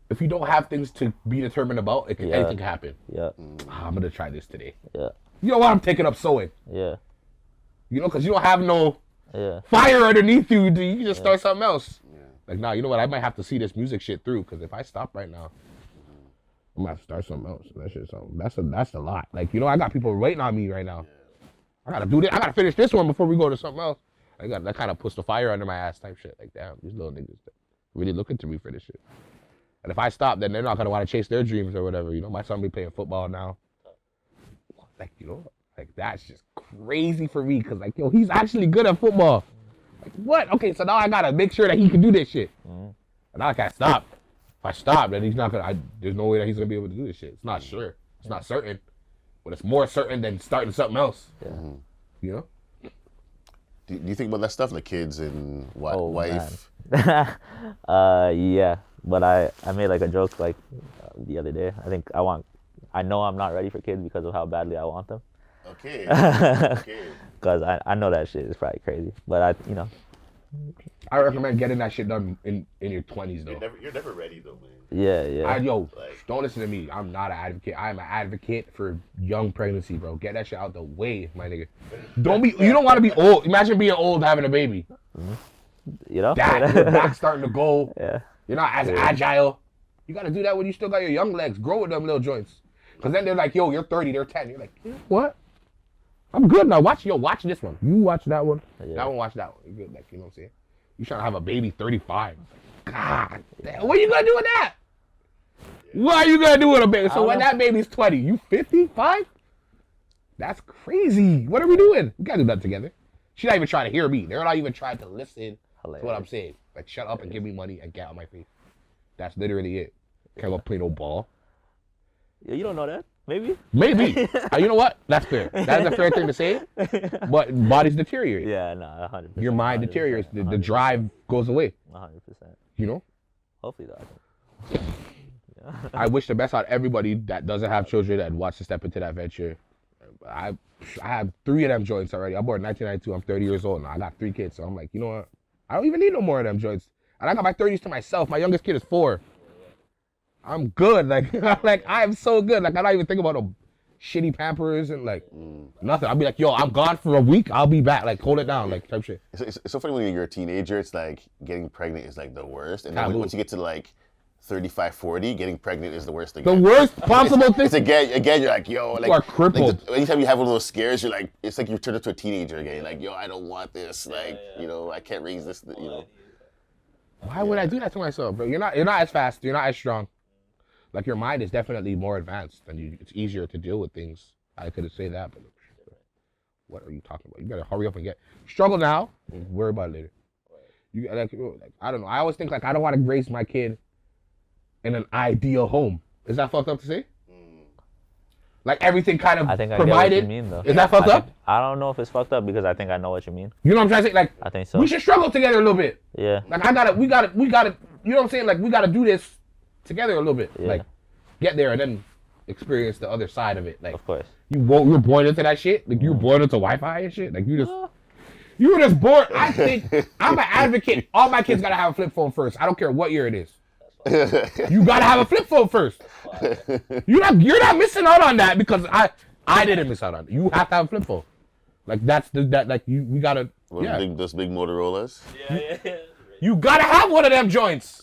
if you don't have things to be determined about, anything can happen. Yeah. I'm gonna try this today. Yeah. You know what? I'm taking up sewing. Yeah. You know, because you don't have no fire underneath you. You can just start something else. Yeah. Like, nah, you know what? I might have to see this music shit through because if I stop right now, I'm gonna have to start something else. That shit's something. That's a lot. Like, you know, I got people waiting on me right now. I gotta do this. I gotta finish this one before we go to something else. That kind of puts the fire under my ass type shit. Like, damn, these little niggas really looking to me for this shit. And if I stop, then they're not gonna want to chase their dreams or whatever. You know, my son be playing football now. Like, you know, like that's just crazy for me because, like, yo, he's actually good at football. Like, what? Okay, so now I gotta make sure that he can do this shit. And now I can't stop. If I stop, then he's not gonna. There's no way that he's gonna be able to do this shit. It's not sure. It's not certain. but it's more certain than starting something else. Yeah. You know? Do you think about that stuff, like kids and wife? Yeah, but I made like a joke like the other day. I know I'm not ready for kids because of how badly I want them. Okay. Okay. Because I know that shit is probably crazy, but I recommend getting that shit done in your 20s though. You're never ready though, man. yeah. Don't listen to me. I'm not an advocate. I'm an advocate for young pregnancy, bro. Get that shit out the way, my nigga. You don't want to be old. Imagine being old having a baby. You know? Your back's starting to go. Yeah. You're not as agile. You gotta do that when you still got your young legs. Grow with them little joints. Cause then they're like, yo, you're 30, they're 10. You're like, what? I'm good now. Watch this one. You watch that one. Yeah. That one, watch that one. You're good. Like, you know what I'm saying? You trying to have a baby 35. God damn. What are you gonna do with that? What are you gonna do with a baby? So when that baby's 20, you 55? That's crazy. What are we doing? We gotta do that together. She's not even trying to hear me. They're not even trying to listen to what I'm saying. Like, shut up and give me money and get out of my face. That's literally it. Can't go play no ball. Yeah, you don't know that. Maybe. You know what? That's fair. That's a fair thing to say. But bodies deteriorate. Yeah, no, 100%. Your mind deteriorates. The drive goes away. 100%. You know? Hopefully, though. I wish the best out of everybody that doesn't have children and wants to step into that venture. I have 3 of them joints already. I'm born in 1992. I'm 30 years old now. I got 3 kids. So I'm like, you know what? I don't even need no more of them joints. And I got my 30s to myself. My youngest kid is 4. I'm good. Like I'm so good. Like, I'm not even thinking about no shitty Pampers and like nothing. I'll be like, yo, I'm gone for a week. I'll be back. Like, hold it down. Like, type shit. It's so funny when you're a teenager. It's like getting pregnant is like the worst. And then once you get to like 35, 40, getting pregnant is the worst thing. The worst possible thing. It's again, you're like, yo, like, you are crippled. Like anytime you have one of those scares, you're like, it's like you turn into a teenager again. Like, yo, I don't want this. Like, you know, I can't raise this. You know. Why would I do that to myself, bro? You're not as fast. You're not as strong. Like, your mind is definitely more advanced and it's easier to deal with things. I could say that, but what are you talking about? You better hurry up and struggle now. Worry about it later. You like I don't know. I always think like I don't want to raise my kid in an ideal home. Is that fucked up to say? Like everything kind of I think I provided. Get what you mean, though. Is that fucked up? I don't know if it's fucked up because I think I know what you mean. You know what I'm trying to say? Like, I think so. We should struggle together a little bit. Yeah. Like we gotta. You know what I'm saying? Like we gotta do this together a little bit. Yeah. Like get there and then experience the other side of it. Like, of course. You're born into that shit. Like you're born into Wi-Fi and shit. Like you were just born. I think I'm an advocate. All my kids gotta have a flip phone first. I don't care what year it is. You gotta have a flip phone first. You're not missing out on that because I didn't miss out on it. You have to have a flip phone. Like we gotta. Those big Motorola's. Yeah. You gotta have one of them joints.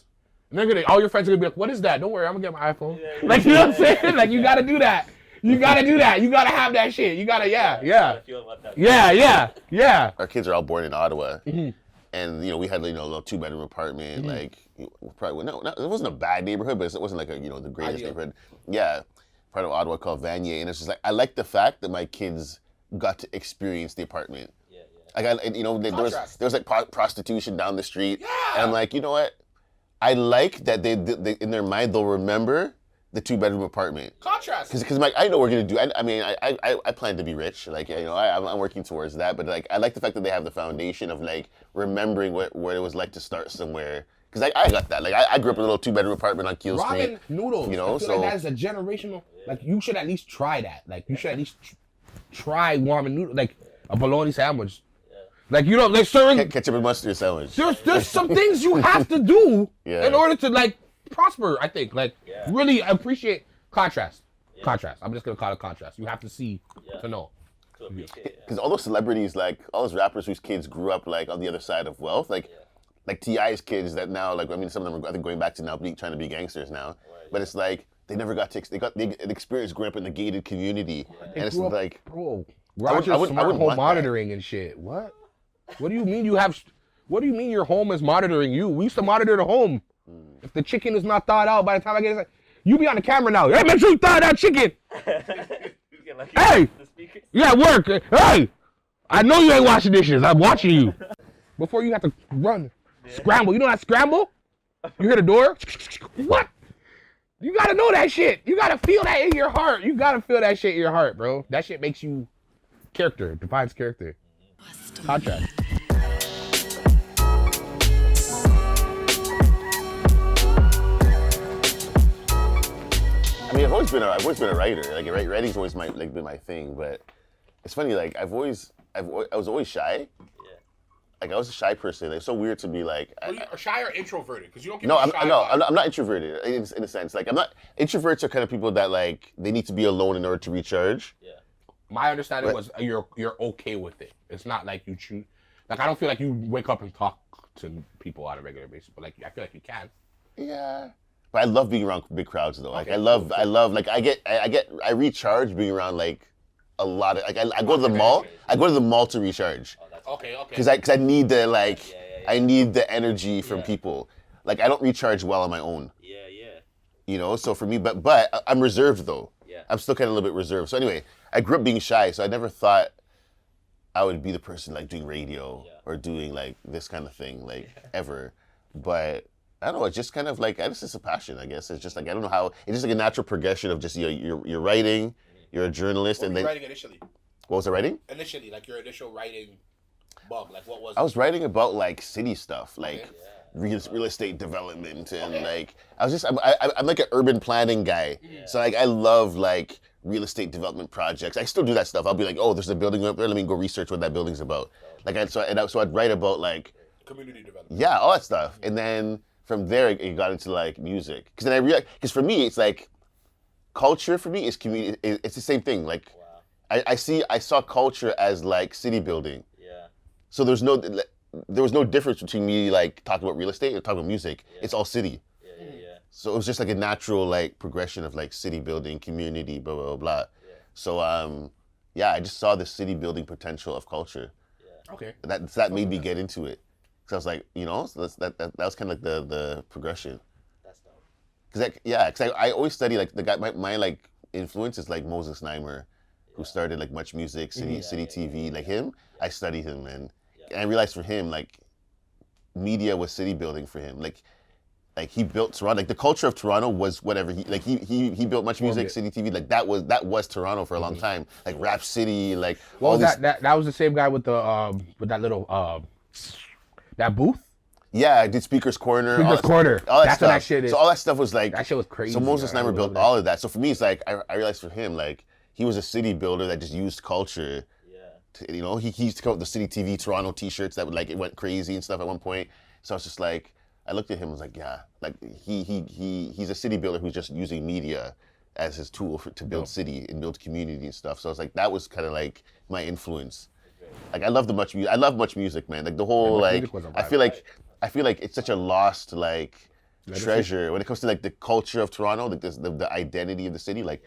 And all your friends are gonna be like, "What is that? Don't worry, I'm gonna get my iPhone." Like, you know what I'm saying? Like, you gotta do that. You gotta do that. You gotta have that shit. You gotta, yeah. Our kids are all born in Ottawa, and we had a little 2-bedroom apartment. Like, probably it wasn't a bad neighborhood, but it wasn't like the greatest neighborhood. Yeah, part of Ottawa called Vanier, and it's just like I like the fact that my kids got to experience the apartment. There was like prostitution down the street, and I'm like, you know what? I like that they in their mind they'll remember the 2-bedroom apartment. Contrast. Because I know what we're gonna do. I plan to be rich. Like I'm working towards that. But like I like the fact that they have the foundation of like remembering what it was like to start somewhere. Because I got that. Like I grew up in a little 2-bedroom apartment on Keel Street. Ramen noodles. I feel like that is a generational. Like you should at least try that. Like you should at least try ramen noodles. Like a bologna sandwich. Like there's certain ketchup and mustard sandwich. There's some things you have to do in order to like prosper. I think really appreciate contrast. Contrast. I'm just gonna call it contrast. You have to see to know. Because all those celebrities, like all those rappers whose kids grew up like on the other side of wealth, like T.I.'s kids that now some of them are I think going back to now trying to be gangsters now. But it's like they never got to they experience growing up in the gated community, and it's like bro, Roger's smart home monitoring and shit. What? What do you mean what do you mean your home is monitoring you? We used to monitor the home. If the chicken is not thawed out by the time I get inside, you be on the camera now. Hey, make sure you thaw that chicken. Hey, yeah, work. Hey, I know you ain't washing dishes. I'm watching you. Before you have to run, scramble. You know that scramble? You hear the door? What? You gotta know that shit. You gotta feel that in your heart. You gotta feel that shit in your heart, bro. That shit makes you character, defines character. Contract. I mean, I've always been a writer. Like writing's always been my thing. But it's funny. Like I was always shy. Yeah. Like I was a shy person. It's so weird to be like. Are shy or introverted? Because you don't. I'm not introverted in a sense. Like I'm not. Introverts are kind of people that like they need to be alone in order to recharge. Yeah. My understanding was you're okay with it. It's not like you choose. Like I don't feel like you wake up and talk to people on a regular basis, but like I feel like you can. Yeah. But I love being around big crowds though. Like I love like I recharge being around like a lot of like I go to the mall. I go to the mall to recharge. Okay. Because I need the like I need the energy from people. Like I don't recharge well on my own. Yeah. You know, so for me, but I'm reserved though. Yeah. I'm still kind of a little bit reserved. So anyway, I grew up being shy, so I never thought I would be the person like doing radio or doing like this kind of thing like ever. But I don't know, it's just kind of like, it's just a passion, I guess. It's just like, I don't know how, it's just like a natural progression of just, you're writing, you're a journalist, and then... What were you writing initially? What was I writing? Initially, like your initial writing bug, like what was it? I was writing about like city stuff, like real estate development, and like, I'm like an urban planning guy. Yeah. So like, I love like real estate development projects. I still do that stuff. I'll be like, oh, there's a building up there, let me go research what that building's about. Like, so I'd write about like... Community development. Yeah, all that stuff. And then... From there, it got into like music. Because then I realized, because for me, it's like culture. For me, is community. It's the same thing. Like, I saw culture as like city building. Yeah. So there was no difference between me like talking about real estate and talking about music. Yeah. It's all city. Yeah. So it was just like a natural like progression of like city building, community, blah blah blah. Yeah. So I just saw the city building potential of culture. Yeah. Okay. That made me get into it. So I was like, you know, so that was kind of like the progression. That's dope. Because I always study like the guy, my like influence is like Moses Znaimer, who started like Much Music, CityTV, like him. I studied him, and I realized for him like media was city building for him. Like he built Toronto. Like the culture of Toronto was whatever he built Much Music, CityTV. Like that was Toronto for a long time. Like Rap City, like what was that was the same guy with the with that little that booth? Yeah, I did Speaker's Corner. All that what that shit is. So all that stuff was like... That shit was crazy. So Moses Znaimer built all of that. So for me, it's like, I realized for him, like, he was a city builder that just used culture. Yeah. To, you know, he used to come up with the CityTV Toronto t-shirts that would like, it went crazy and stuff at one point. So I was just like, I looked at him and was like, yeah, like he's a city builder who's just using media as his tool to build city and build community and stuff. So I was like, that was kind of like my influence. Like I love Much Music. I love Much Music, man. Like the whole like I feel like it's such a lost like treasure when it comes to like the culture of Toronto, like the identity of the city. Like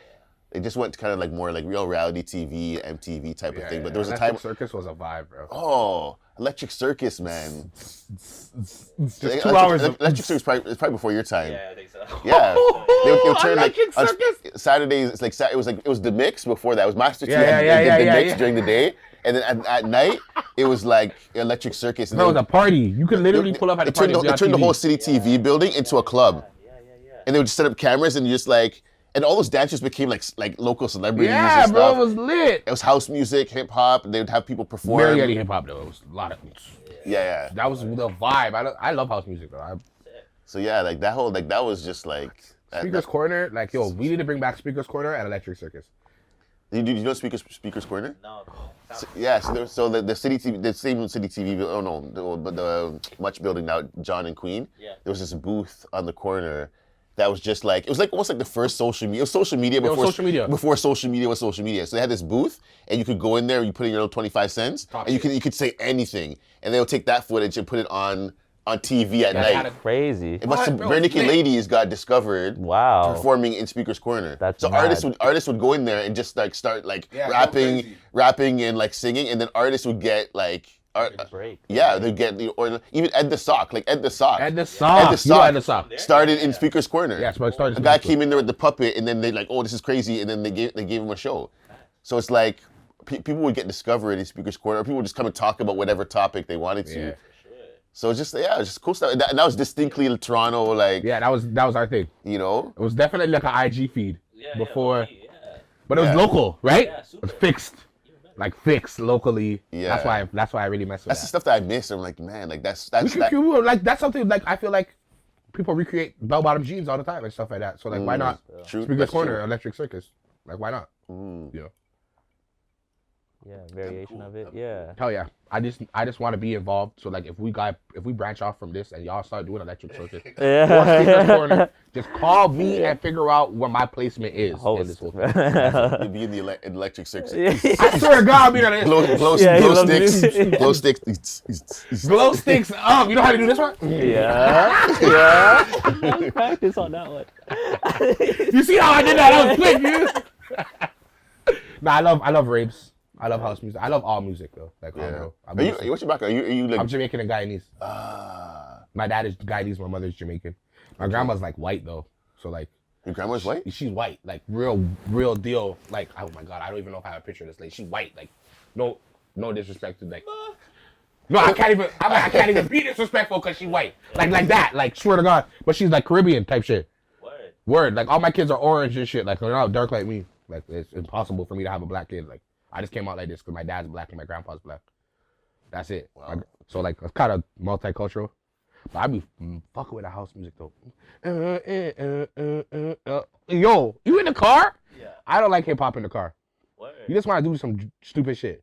it just went to kind of like more like real reality TV, MTV type of thing. But there was a time Circus was a vibe, bro. Oh, Electric Circus, man. Just 2 hours. Electric Circus is probably before your time. Yeah, I think so. Yeah, they would turn like Circus? Saturdays. It's like it was the mix before that. It was Master T. Yeah, the mix during the day. And then at night, it was like Electric Circus. And it was a party. You could literally pull up at a party. It turned the whole CityTV building into a club. Yeah. And they would just set up cameras and just like, and all those dancers became like local celebrities. Yeah, and bro, stuff. it was lit. It was house music, hip hop. They would have people perform. Barely any hip hop though. It was a lot of. Yeah. That was the vibe. I love house music though. So yeah, like that whole that was just like. Speaker's Corner, like yo, we need to bring back Speaker's Corner at Electric Circus. Do you know Speaker's Corner? No. So the city TV, the same city TV. Oh no, but the Much building now, John and Queen. Yeah. There was this booth on the corner that was just like it was like almost like the first social media. It was social media before social media was social media. So they had this booth, and you could go in there, you put in your little 25 cents, and you could say anything, and they would take that footage and put it on TV at night. Crazy. It must have Bare Naked Ladies got discovered. Wow. Performing in Speaker's Corner. That's so mad. artists would go in there and just like start like rapping and like singing, and then artists would get like break. Yeah, they get or even Ed the Sock, like Ed the Sock. Ed the Sock started in Speaker's Corner. Yeah, so it started. A guy came in there with the puppet, and then they like, oh, this is crazy, and then they gave him a show. So it's like people would get discovered in Speaker's Corner, or people would just come and talk about whatever topic they wanted to. Yeah. So it's just it's just cool stuff. That was distinctly Toronto, like Yeah, that was our thing. you know. It was definitely like an IG feed before, Yeah. but it was local, right? Yeah, It super. was fixed, like fixed locally. Yeah. That's why I really mess with That's the that. stuff that I miss. I'm like, man, like that's Like that's something like I feel like people recreate bell-bottom jeans all the time and stuff like that. So like, why not? true. Speaker's That's Corner, true. Electric Circus. Like, why not? Mm. You know? Yeah, variation of it. Yeah. Hell yeah. I just want to be involved. So like, if we branch off from this and y'all start doing Electric Circus, or Speaker's Corner, just call me and figure out where my placement is in this whole thing. You'd be in the electric circus. I swear to God, I'll be on this. Glow sticks. Glow sticks. Glow sticks up. You know how to do this one? Yeah. Let's practice on that one. You see how I did that? That was quick, dude. Nah, I love raves. I love house music. I love all music though. Like, Yeah. I don't know. What's your background? Are you like? I'm Jamaican and Guyanese. My dad is Guyanese. My mother's Jamaican. My grandma's like white though. So like, Your grandma's white? she's white, like real deal. Like, oh my God, I don't even know if I have a picture of this lady. She's white, like, no disrespect to like. No, I can't even be disrespectful because she's white. Like that. Like, swear to God. But she's like Caribbean type shit. Word. Like all my kids are orange and shit. Like they're not dark like me. Like it's impossible for me to have a black kid. Like I just came out like this because my dad's black and my grandpa's black. That's it. Wow. So like it's kind of multicultural. But I be fucking with the house music though. Yo, you in the car? Yeah. I don't like hip hop in the car. Word. You just want to do some stupid shit.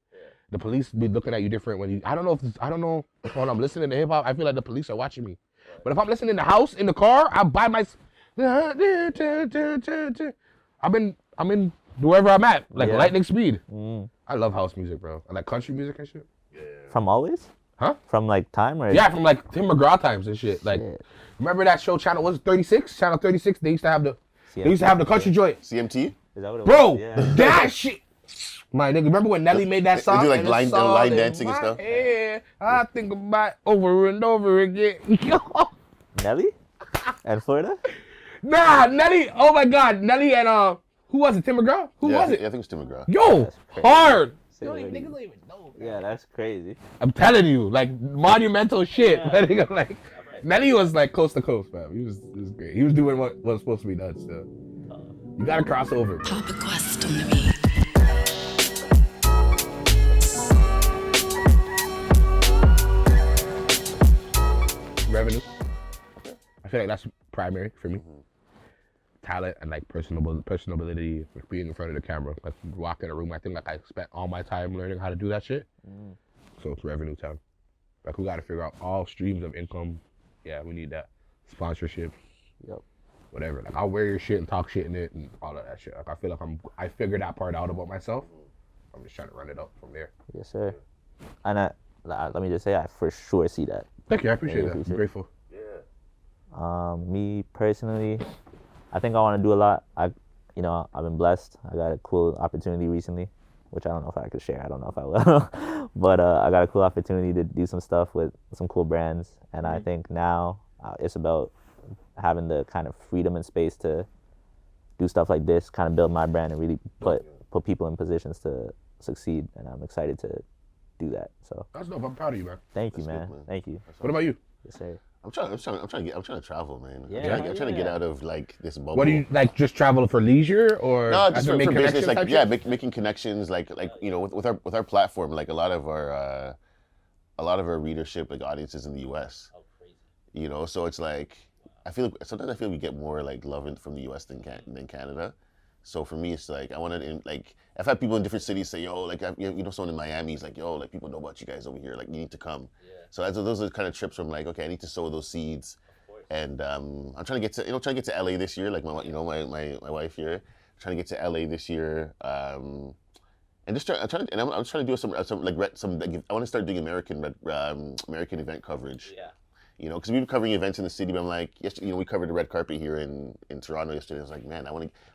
The police be looking at you different when you. I don't know if when I'm listening to hip hop, I feel like the police are watching me. But if I'm listening in the house, in the car, I'm by my. I'm in wherever I'm at, like Yeah. lightning speed. Mm. I love house music, bro. I like country music and shit. From always? Huh? From like time or? Yeah, from like Tim McGraw times and shit. Like, Shit. remember that show channel was it 36? Channel 36. They used to have the country joint. CMT? Is that what it Bro, was? Yeah. that shit. My nigga, remember when Nelly made that They song? do, like, And line- it's all line in dancing and my stuff? head. I think about it over and over again. Yo. Nelly? And Florida? Nah, Nelly. Oh my God, Nelly and who was it? Tim McGraw? Who was it? Yeah, I think it's Tim McGraw. Yo, That's crazy. hard. Say Yo, what niggas you- don't even know. Yeah, that's crazy. I'm telling you, like monumental shit. Yeah. Nigga, like Nelly was like coast to coast, man. He was great. He was doing what was supposed to be done. Still, you gotta cross over. Pop a quest on the beat. Revenue. I feel like that's primary for me. Talent and like personability, like being in front of the camera, like walk in a room. I think like I spent all my time learning how to do that shit. So it's revenue time. Like we gotta figure out all streams of income. Yeah, we need that. Sponsorship, Yep. whatever. Like I'll wear your shit and talk shit in it and all of that shit. Like I feel like I figured that part out about myself. I'm just trying to run it up from there. Yes, sir. And let me just say, I for sure see that. Thank you, I appreciate Yeah, that. I'm appreciate it. grateful. Me personally, I think I want to do a lot. I've been blessed. I got a cool opportunity recently, which I don't know if I could share. I don't know if I will, but I got a cool opportunity to do some stuff with some cool brands, and I think now it's about having the kind of freedom and space to do stuff like this, kind of build my brand and really put people in positions to succeed, and I'm excited to do that. So That's dope. I'm proud of you, man. thank you, That's man. good, man. Thank you. What about you? Yes, sir. I'm trying to travel, man. Yeah, I'm trying to get out of like this bubble. What do you like? Just travel for leisure or No, just as in for make business, connections like type yeah, shit? making connections, like with our platform, like a lot of our readership, like audiences in the U.S. You know, so it's like sometimes I feel we get more like love from the U.S. than Canada. So for me, it's like I wanted to like I've had people in different cities say, yo, like someone in Miami is like, yo, like people know about you guys over here, like you need to come. Yeah. So those are the kind of trips where I'm like, okay, I need to sow those seeds. And I'm trying to get to LA this year, like my wife here. I'm trying to get to LA this year, and I'm trying to do some I want to start doing American event coverage. Yeah. You know, because we've been covering events in the city, but I'm like, we covered the red carpet here in Toronto yesterday. I was like, man,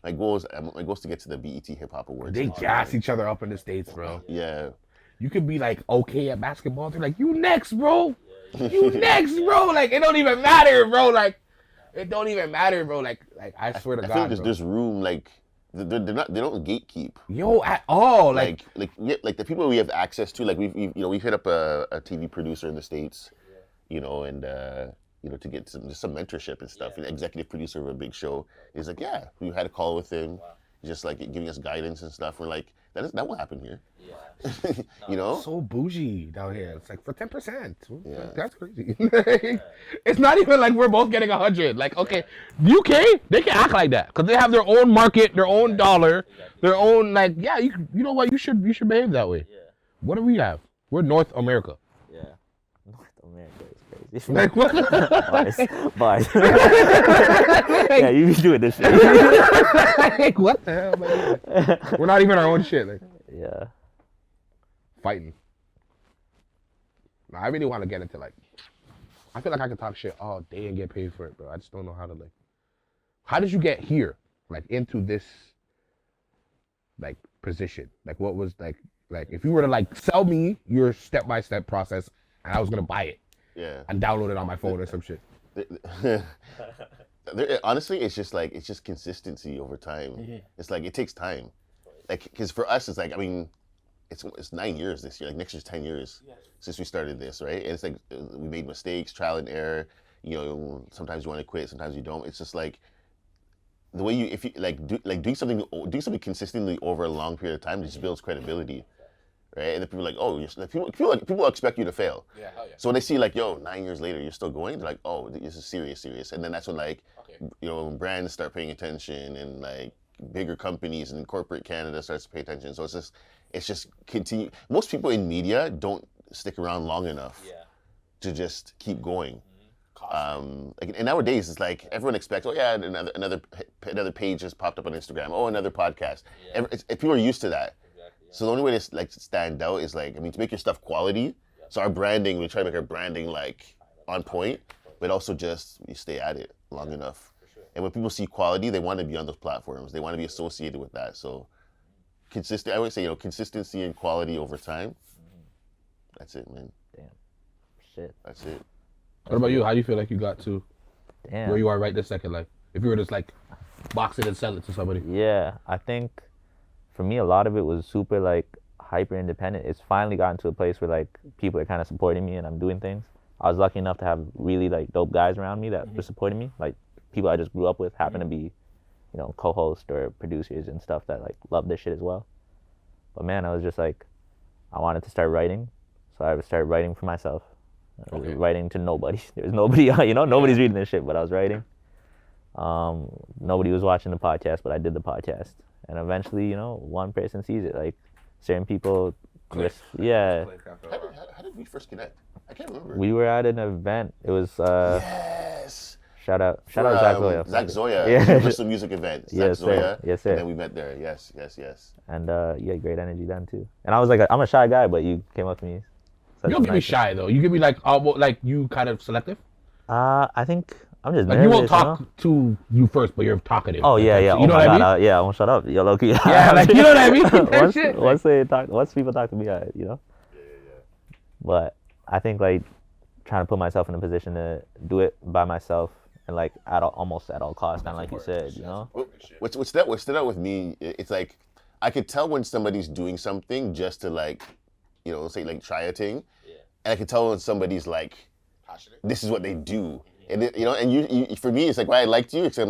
my goal is to get to the BET Hip Hop Awards. They gas each other up in the States, bro. Yeah. You could be like okay at basketball. They're like, you next, bro. You next, bro. Like it don't even matter, bro. Like it don't even matter, bro. Like I swear to I God, feel like there's room, like they don't gatekeep. Yo, at all. Like the people we have access to, like we've hit up a TV producer in the States, you know, and to get some mentorship and stuff. And executive producer of a big show. He's like, yeah, we had a call with him, just like giving us guidance and stuff. We're like, that won't happen here. Yeah. You know? So bougie down here. It's like for 10%. Yeah. That's crazy. It's not even like we're both getting 100. Like, okay, UK, they can act like that because they have their own market, their own dollar, their own like. Yeah, you know what? You should behave that way. Yeah. What do we have? We're North America. Yeah. North America is crazy. Like what? Bars. Yeah, you be doing this shit. Like what the hell, man? We're not even our own shit. Like. Yeah. Fighting. I really want to get into like. I feel like I can talk shit all day and get paid for it, bro. I just don't know how to like. How did you get here, like into this, like position? Like what was like if you were to like sell me your step-by-step process and I was gonna buy it, and download it on my phone or some shit. Honestly, it's just consistency over time. Mm-hmm. It's like it takes time. Like, because for us, it's like, I mean, it's 9 years this year. Like next year's 10 years since we started this, right? And it's like we made mistakes, trial and error. You know, sometimes you want to quit, sometimes you don't. It's just like the way if you doing something consistently over a long period of time just builds credibility, right? And then people are like, oh, people expect you to fail. Yeah, hell yeah. So when they see like, yo, 9 years later you're still going, they're like, oh, this is serious. And then that's when like, you know, brands start paying attention and like bigger companies and corporate Canada starts to pay attention. So it's just continue. Most people in media don't stick around long enough to just keep going. And nowadays it's like everyone expects, oh yeah, another page just popped up on Instagram. Oh, another podcast. People are used to that. So the only way to like stand out is like, I mean, to make your stuff quality. So our branding, we try to make our branding like on point, but also just we stay at it long enough. And when people see quality, they want to be on those platforms. They want to be associated with that. So I would say, you know, consistency and quality over time. That's it, man. Damn. Shit. That's it. What about you? How do you feel like you got to where you are right this second? Like, if you were just like box it and sell it to somebody. Yeah, I think for me, a lot of it was super like hyper independent. It's finally gotten to a place where like people are kind of supporting me and I'm doing things. I was lucky enough to have really like dope guys around me that were supporting me. Like people I just grew up with happen to be, you know, co-hosts or producers and stuff that like love this shit as well. But man, I was just like, I wanted to start writing. So I started writing for myself. I was writing to nobody. There's nobody, you know, nobody's reading this shit, but I was writing. Nobody was watching the podcast, but I did the podcast. And eventually, you know, one person sees it. Like certain people, yeah. How did we first connect? I can't remember. We were at an event. It was yes. Shout out Zach Zoya. Zach Zoya. Yeah. Universal Music event. Zach Zoya. Yes, sir. And then we met there. Yes. And you had great energy then too. And I was like, I'm a shy guy, but you came up to me. You don't get me shy though. You give me like you kind of selective. I think I'm just like nervous, you won't talk to you first, but you're talkative. Oh yeah. You know what I mean? Yeah, I won't shut up. Yo, low key. Yeah, like you know what I mean. Once people talk to me, you know. Yeah. But I think like trying to put myself in a position to do it by myself and like almost at all costs, kind of like you said, you know. What stood out with me, it's like I could tell when somebody's doing something just to like, you know, say like try a thing, and I could tell when somebody's like, passionate. This is what they do, and you know, and you for me, it's like why I liked you, because I'm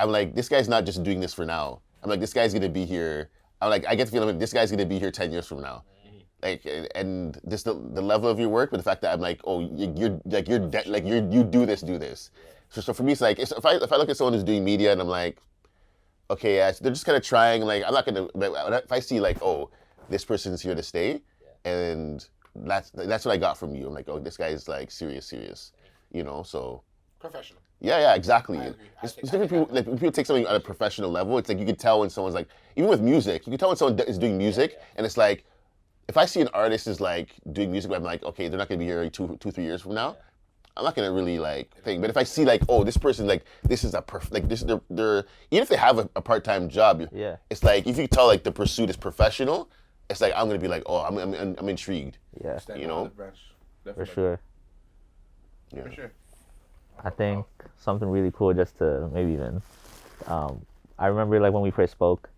like this guy's not just doing this for now. I'm like this guy's gonna be here. I'm like I get the feeling like this guy's gonna be here 10 years from now. Like and just the level of your work, but the fact that I'm like, oh, you do this. So for me, it's like if I look at someone who's doing media and I'm like, okay, yeah, they're just kind of trying. Like I'm not gonna. If I see like, oh, this person's here to stay, and that's what I got from you. I'm like, oh, this guy is like serious, you know. So professional. Yeah, exactly. It's different. When people take something at a professional level, it's like you can tell when someone's like, even with music, you can tell when someone is doing music, and it's like, if I see an artist is like doing music, I'm like, okay, they're not gonna be here like 2-3 years from now. I'm not gonna really like think. But if I see like, oh, this person like this is they're even if they have a part-time job, it's like if you tell like the pursuit is professional, it's like I'm gonna be like, oh, I'm intrigued. Yeah, you know, for sure. Yeah. For sure. I think something really cool just to maybe even. I remember like when we first spoke,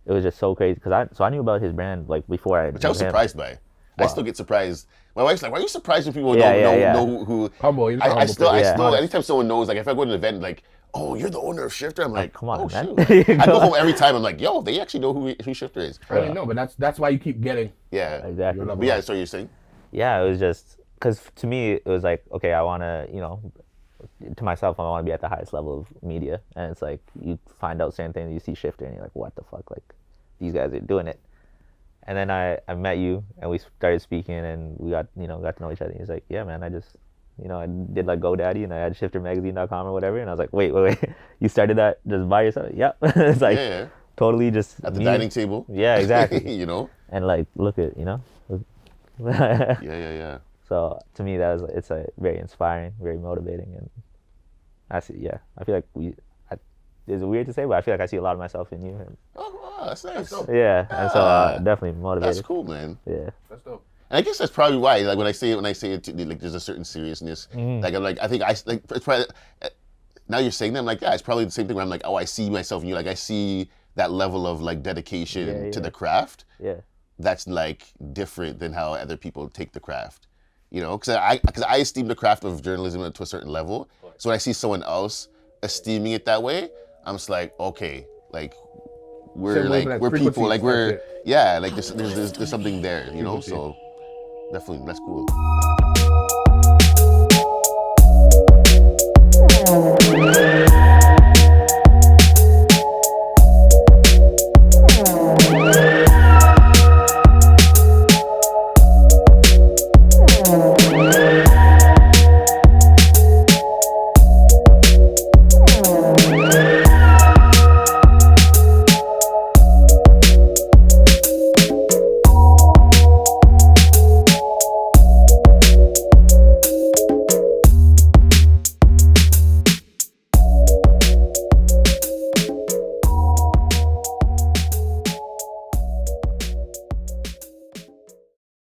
it was just so crazy because I knew about his brand like before which I was surprised by. I still get surprised. My wife's like, "Why are you surprised when people Yeah, don't yeah, know who?" Humble. You're just a I humble still, person. anytime someone knows, like if I go to an event, like, "Oh, you're the owner of Shifter," I'm like, come on, "Oh man. shoot!" I go home every time. I'm like, "Yo, they actually know who Shifter is." I didn't know, but that's why you keep getting. Yeah, Exactly. You're But yeah, so you're saying? Yeah, it was just because to me it was like, okay, I want to, to myself, I want to be at the highest level of media, and it's like you find out certain things, you see Shifter, and you're like, what the fuck, like these guys are doing it. And then I met you, and we started speaking, and we got to know each other. He's like, yeah, man, I just, I did like GoDaddy, and I had ShifterMagazine.com or whatever, and I was like, wait, you started that just by yourself? Yep. It's like totally just at the dining table. Yeah, exactly. And like, look at, Yeah. So to me, it's a very inspiring, very motivating, and I feel like it's weird to say, but I feel like I see a lot of myself in you. And, Oh, wow, that's nice. yeah, and so definitely motivated. That's cool, man. Yeah. That's dope. And I guess that's probably why, like when I say it, like there's a certain seriousness. Like I'm like, I think it's probably, now you're saying that, I'm like, yeah, it's probably the same thing where I'm like, oh, I see myself in you. Like I see that level of like dedication to the craft. Yeah. That's like different than how other people take the craft. Because I esteem the craft of journalism to a certain level. So when I see someone else esteeming it that way, I'm just like, okay, like we're people, like we're like there's something there, So definitely that's cool.